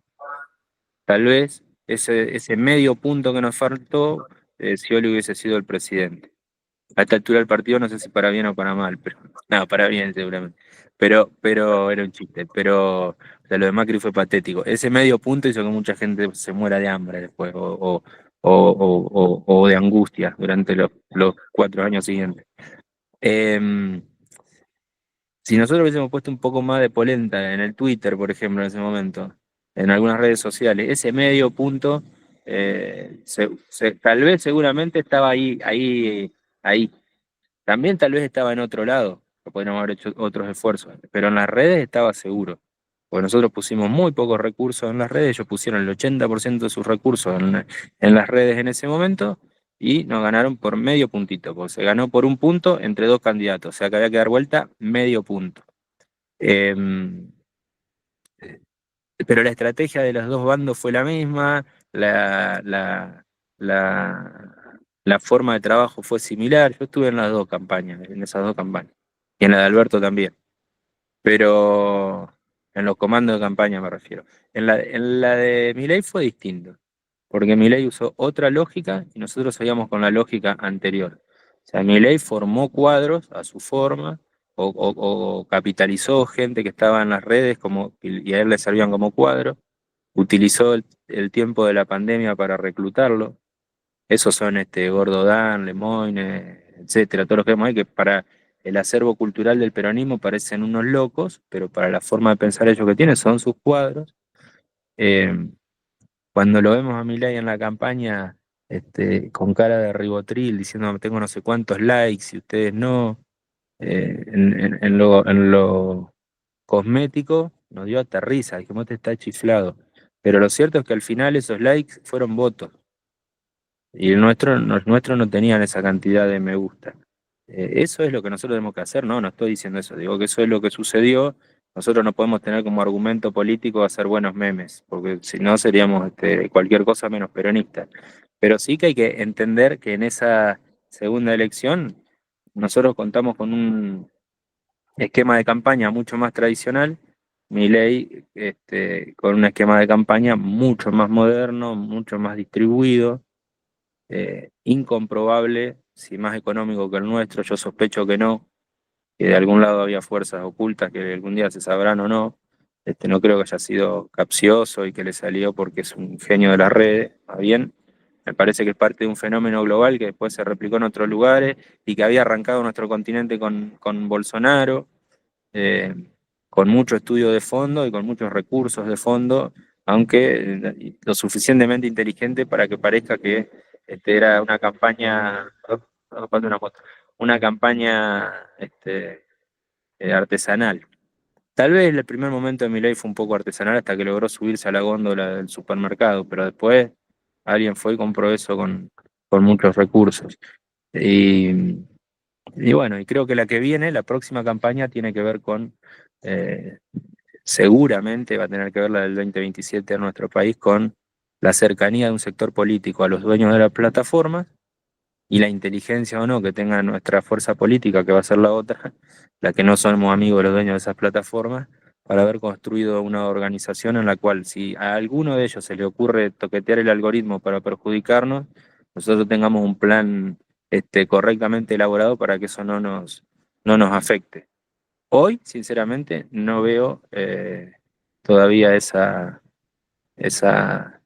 tal vez ese medio punto que nos faltó, Scioli hubiese sido el presidente. A esta altura del partido no sé si para bien o para mal, pero no, para bien seguramente. Pero era un chiste, pero o sea, lo de Macri fue patético. Ese medio punto hizo que mucha gente se muera de hambre después o de angustia durante los 4 años siguientes. Em, si nosotros hubiésemos puesto un poco más de polenta en el Twitter, por ejemplo, en ese momento, en algunas redes sociales, ese medio punto, tal vez seguramente estaba ahí. También tal vez estaba en otro lado, que podríamos haber hecho otros esfuerzos, pero en las redes estaba seguro. Porque nosotros pusimos muy pocos recursos en las redes, ellos pusieron el 80% de sus recursos en las redes en ese momento y nos ganaron por medio puntito, porque se ganó por un punto entre dos candidatos, o sea que había que dar vuelta medio punto. Em, pero la estrategia de los dos bandos fue la misma, la forma de trabajo fue similar. Yo estuve en las dos campañas, en esas dos campañas, y en la de Alberto también, pero en los comandos de campaña me refiero. En la de Milei fue distinto, porque Milei usó otra lógica y nosotros seguíamos con la lógica anterior. O sea, Milei formó cuadros a su forma o capitalizó gente que estaba en las redes y a él le servían como cuadros, utilizó el tiempo de la pandemia para reclutarlo. Esos son Gordo Dan, Lemoyne, etcétera, todos los que vemos ahí que para el acervo cultural del peronismo parecen unos locos, pero para la forma de pensar ellos que tienen son sus cuadros. Eh, Cuando lo vemos a Milei en la campaña, con cara de ribotril, diciendo tengo no sé cuántos likes y ustedes no, en lo cosmético, nos dio hasta risa, dijimos, este está chiflado. Pero lo cierto es que al final esos likes fueron votos. Y los nuestros no tenían esa cantidad de me gusta. Eso es lo que nosotros tenemos que hacer, no estoy diciendo eso, digo que eso es lo que sucedió. Nosotros no podemos tener como argumento político hacer buenos memes, porque si no seríamos cualquier cosa menos peronistas. Pero sí que hay que entender que en esa segunda elección nosotros contamos con un esquema de campaña mucho más tradicional, Milei con un esquema de campaña mucho más moderno, mucho más distribuido, incomprobable, si más económico que el nuestro, yo sospecho que no, que de algún lado había fuerzas ocultas que algún día se sabrán o no. No creo que haya sido capcioso y que le salió porque es un genio de las redes, más bien. Me parece que es parte de un fenómeno global que después se replicó en otros lugares y que había arrancado nuestro continente con Bolsonaro, eh, con mucho estudio de fondo y con muchos recursos de fondo, aunque lo suficientemente inteligente para que parezca que era una campaña, una campaña artesanal. Tal vez el primer momento de mi ley fue un poco artesanal hasta que logró subirse a la góndola del supermercado, pero después alguien fue y compró eso con muchos recursos. Y, y bueno, y creo que la que viene, la próxima campaña, tiene que ver eh, seguramente va a tener que ver la del 2027 en nuestro país con la cercanía de un sector político a los dueños de las plataformas y la inteligencia o no que tenga nuestra fuerza política, que va a ser la otra, la que no somos amigos de los dueños de esas plataformas, para haber construido una organización en la cual si a alguno de ellos se le ocurre toquetear el algoritmo para perjudicarnos, nosotros tengamos un plan correctamente elaborado para que eso no nos afecte. Hoy, sinceramente, no veo todavía esa,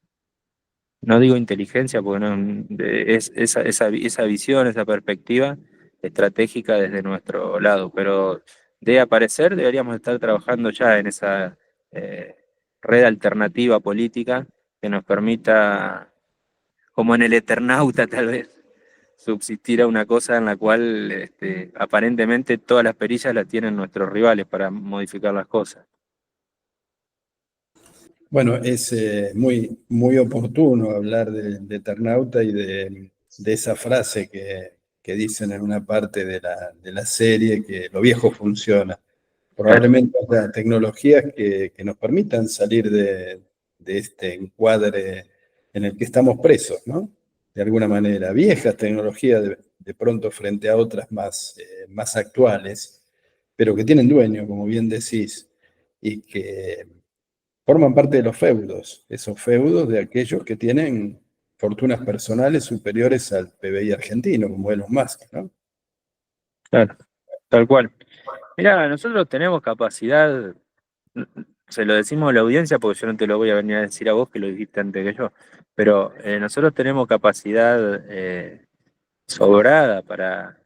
no digo inteligencia, porque no, es esa visión, esa perspectiva estratégica desde nuestro lado, pero de aparecer deberíamos estar trabajando ya en esa eh, red alternativa política que nos permita, como en el Eternauta tal vez, subsistir a una cosa en la cual aparentemente todas las perillas las tienen nuestros rivales para modificar las cosas. Bueno, es muy oportuno hablar de Eternauta y de esa frase que dicen en una parte de la serie, que lo viejo funciona. Claro, Probablemente haya tecnologías que nos permitan salir de este encuadre en el que estamos presos, ¿no? De alguna manera, viejas tecnologías de pronto frente a otras más actuales, pero que tienen dueño, como bien decís, y que forman parte de los feudos, esos feudos de aquellos que tienen fortunas personales superiores al PBI argentino, como Elon Musk, ¿no? claro, tal cual. Mirá, nosotros tenemos capacidad, se lo decimos a la audiencia porque yo no te lo voy a venir a decir a vos que lo dijiste antes que yo, pero nosotros tenemos capacidad sobrada para...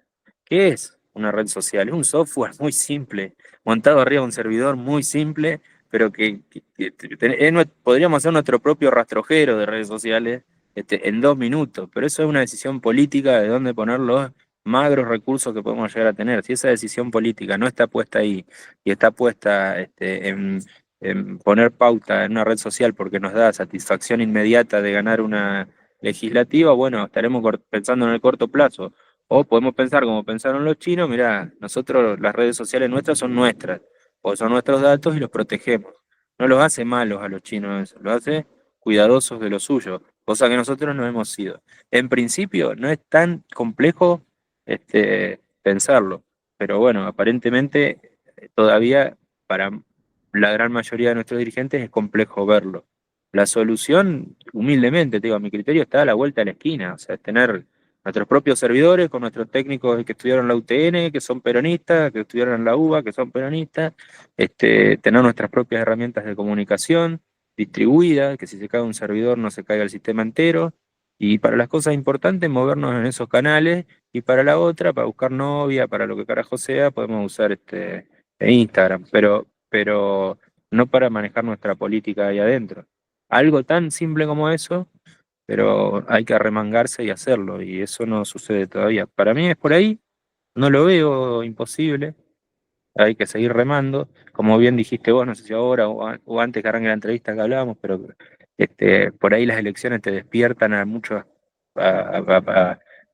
¿Qué es una red social? Es un software muy simple, montado arriba de un servidor muy simple, pero podríamos hacer nuestro propio rastrojero de redes sociales en 2 minutos, pero eso es una decisión política de dónde poner los magros recursos que podemos llegar a tener. Si esa decisión política no está puesta ahí y está puesta en poner pauta en una red social porque nos da satisfacción inmediata de ganar una legislativa, bueno, estaremos pensando en el corto plazo. O podemos pensar como pensaron los chinos, mirá, nosotros las redes sociales nuestras son nuestras, o son nuestros datos y los protegemos. No los hace malos a los chinos eso, los hace cuidadosos de lo suyo, cosa que nosotros no hemos sido. En principio no es tan complejo pensarlo, pero bueno, aparentemente todavía para la gran mayoría de nuestros dirigentes es complejo verlo. La solución, humildemente, te digo, a mi criterio, está a la vuelta de la esquina, o sea, es tener nuestros propios servidores con nuestros técnicos que estudiaron la UTN, que son peronistas, que estudiaron en la UBA, que son peronistas, tener nuestras propias herramientas de comunicación distribuidas, que si se cae un servidor no se caiga el sistema entero, y para las cosas importantes movernos en esos canales, y para la otra, para buscar novia, para lo que carajo sea, podemos usar Instagram, pero no para manejar nuestra política ahí adentro. Algo tan simple como eso, pero hay que arremangarse y hacerlo, y eso no sucede todavía. Para mí es por ahí, no lo veo imposible, hay que seguir remando, como bien dijiste vos, no sé si ahora o antes que arranque la entrevista que hablábamos, pero por ahí las elecciones te despiertan a muchos,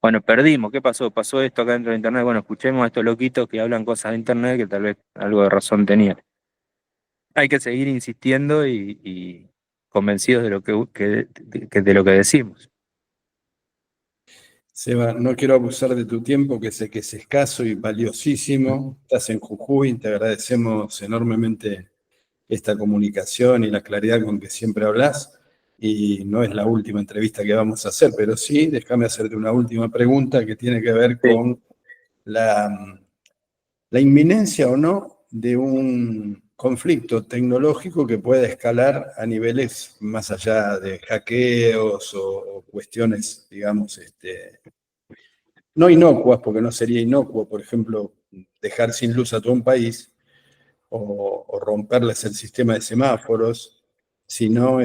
bueno, perdimos, ¿qué pasó? Pasó esto acá dentro de Internet, bueno, escuchemos a estos loquitos que hablan cosas de Internet que tal vez algo de razón tenían. Hay que seguir insistiendo y convencidos de lo de lo que decimos. Seba, no quiero abusar de tu tiempo, que sé que es escaso y valiosísimo. Estás en Jujuy, te agradecemos enormemente esta comunicación y la claridad con que siempre hablas. Y no es la última entrevista que vamos a hacer, pero sí, déjame hacerte una última pregunta que tiene que ver Sí. con la, la inminencia o no de un conflicto tecnológico que pueda escalar a niveles más allá de hackeos o cuestiones, digamos, no inocuas, porque no sería inocuo, por ejemplo, dejar sin luz a todo un país o romperles el sistema de semáforos, sino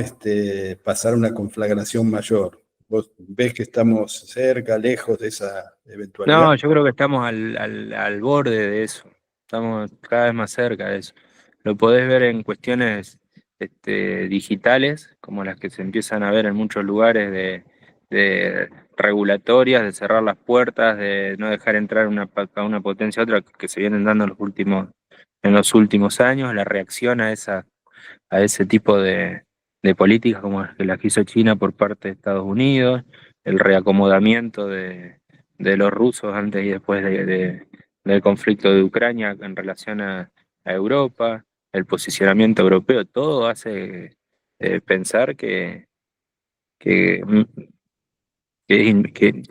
pasar una conflagración mayor. ¿Vos ves que estamos cerca, lejos de esa eventualidad? No, yo creo que estamos al borde de eso. Estamos cada vez más cerca de eso. Lo podés ver en cuestiones digitales, como las que se empiezan a ver en muchos lugares de regulatorias, de cerrar las puertas, de no dejar entrar a una potencia a otra que se vienen dando en los últimos años, la reacción a ese tipo de políticas como las que hizo China por parte de Estados Unidos, el reacomodamiento de los rusos antes y después del conflicto de Ucrania en relación a Europa, el posicionamiento europeo, todo hace pensar que,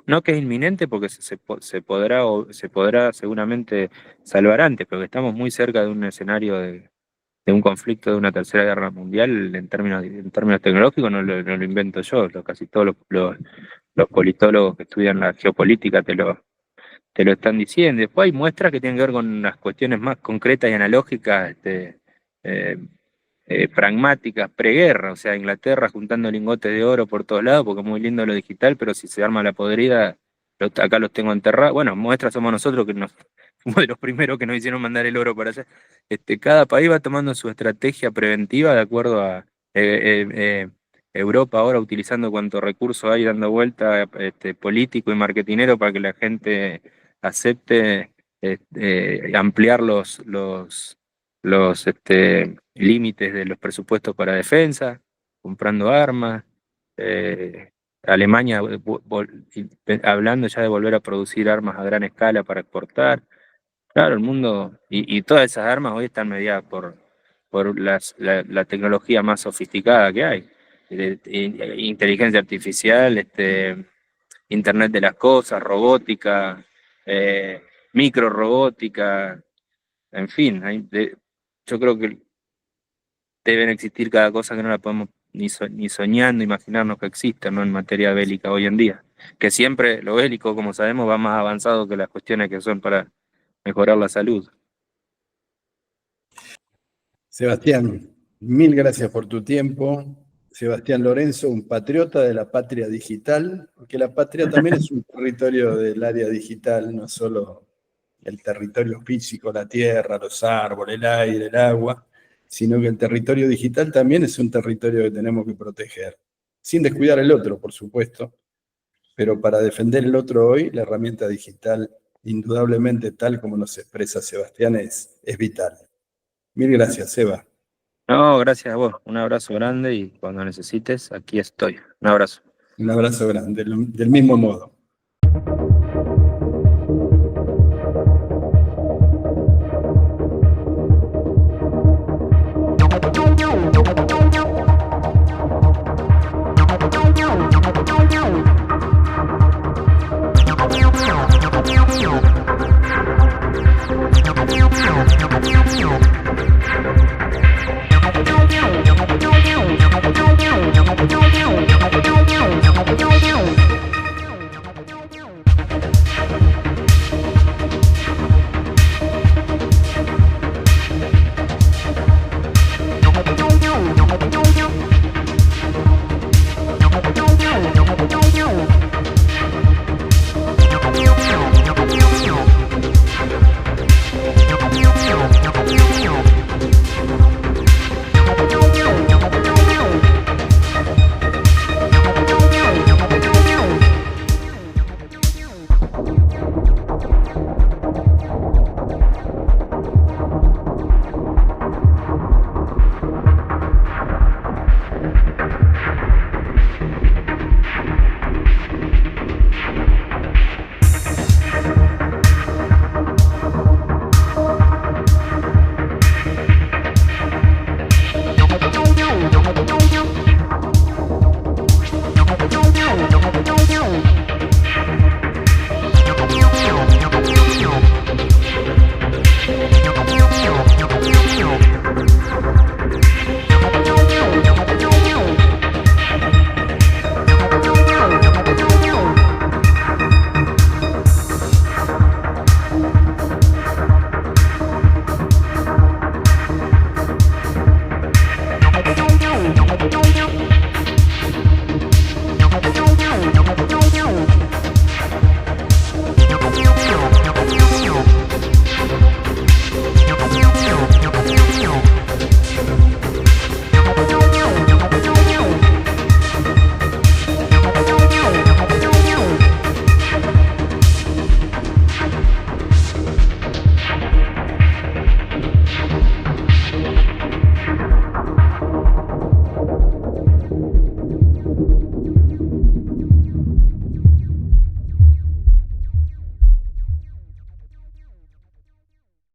no que es inminente porque se podrá seguramente salvar antes, pero que estamos muy cerca de un escenario un conflicto de una tercera guerra mundial en términos tecnológicos no lo invento yo, casi todos los politólogos que estudian la geopolítica te lo están diciendo. Después hay muestras que tienen que ver con las cuestiones más concretas y analógicas, eh, pragmáticas, preguerra, o sea, Inglaterra juntando lingotes de oro por todos lados, porque es muy lindo lo digital, pero si se arma la podrida, acá los tengo enterrados. Bueno, muestras somos nosotros que nos fuimos de los primeros que nos hicieron mandar el oro para allá. Cada país va tomando su estrategia preventiva de acuerdo a Europa ahora utilizando cuanto recurso hay dando vuelta político y marketinero para que la gente acepte ampliar los límites de los presupuestos para defensa, comprando armas. Alemania hablando ya de volver a producir armas a gran escala para exportar. Claro, el mundo, y todas esas armas hoy están mediadas por la tecnología más sofisticada que hay. Inteligencia artificial, Internet de las cosas, robótica, microrobótica, en fin, yo creo que deben existir cada cosa que no la podemos ni soñando, imaginarnos que exista, ¿no? En materia bélica hoy en día. Que siempre lo bélico, como sabemos, va más avanzado que las cuestiones que son para mejorar la salud. Sebastián, mil gracias por tu tiempo. Sebastián Lorenzo, un patriota de la patria digital, porque la patria también es un territorio del área digital, no solo el territorio físico, la tierra, los árboles, el aire, el agua, sino que el territorio digital también es un territorio que tenemos que proteger, sin descuidar el otro, por supuesto, pero para defender el otro hoy, la herramienta digital, indudablemente tal como nos expresa Sebastián, es vital. Mil gracias, Seba. No, gracias a vos. Un abrazo grande y cuando necesites, aquí estoy. Un abrazo. Un abrazo grande, del mismo modo.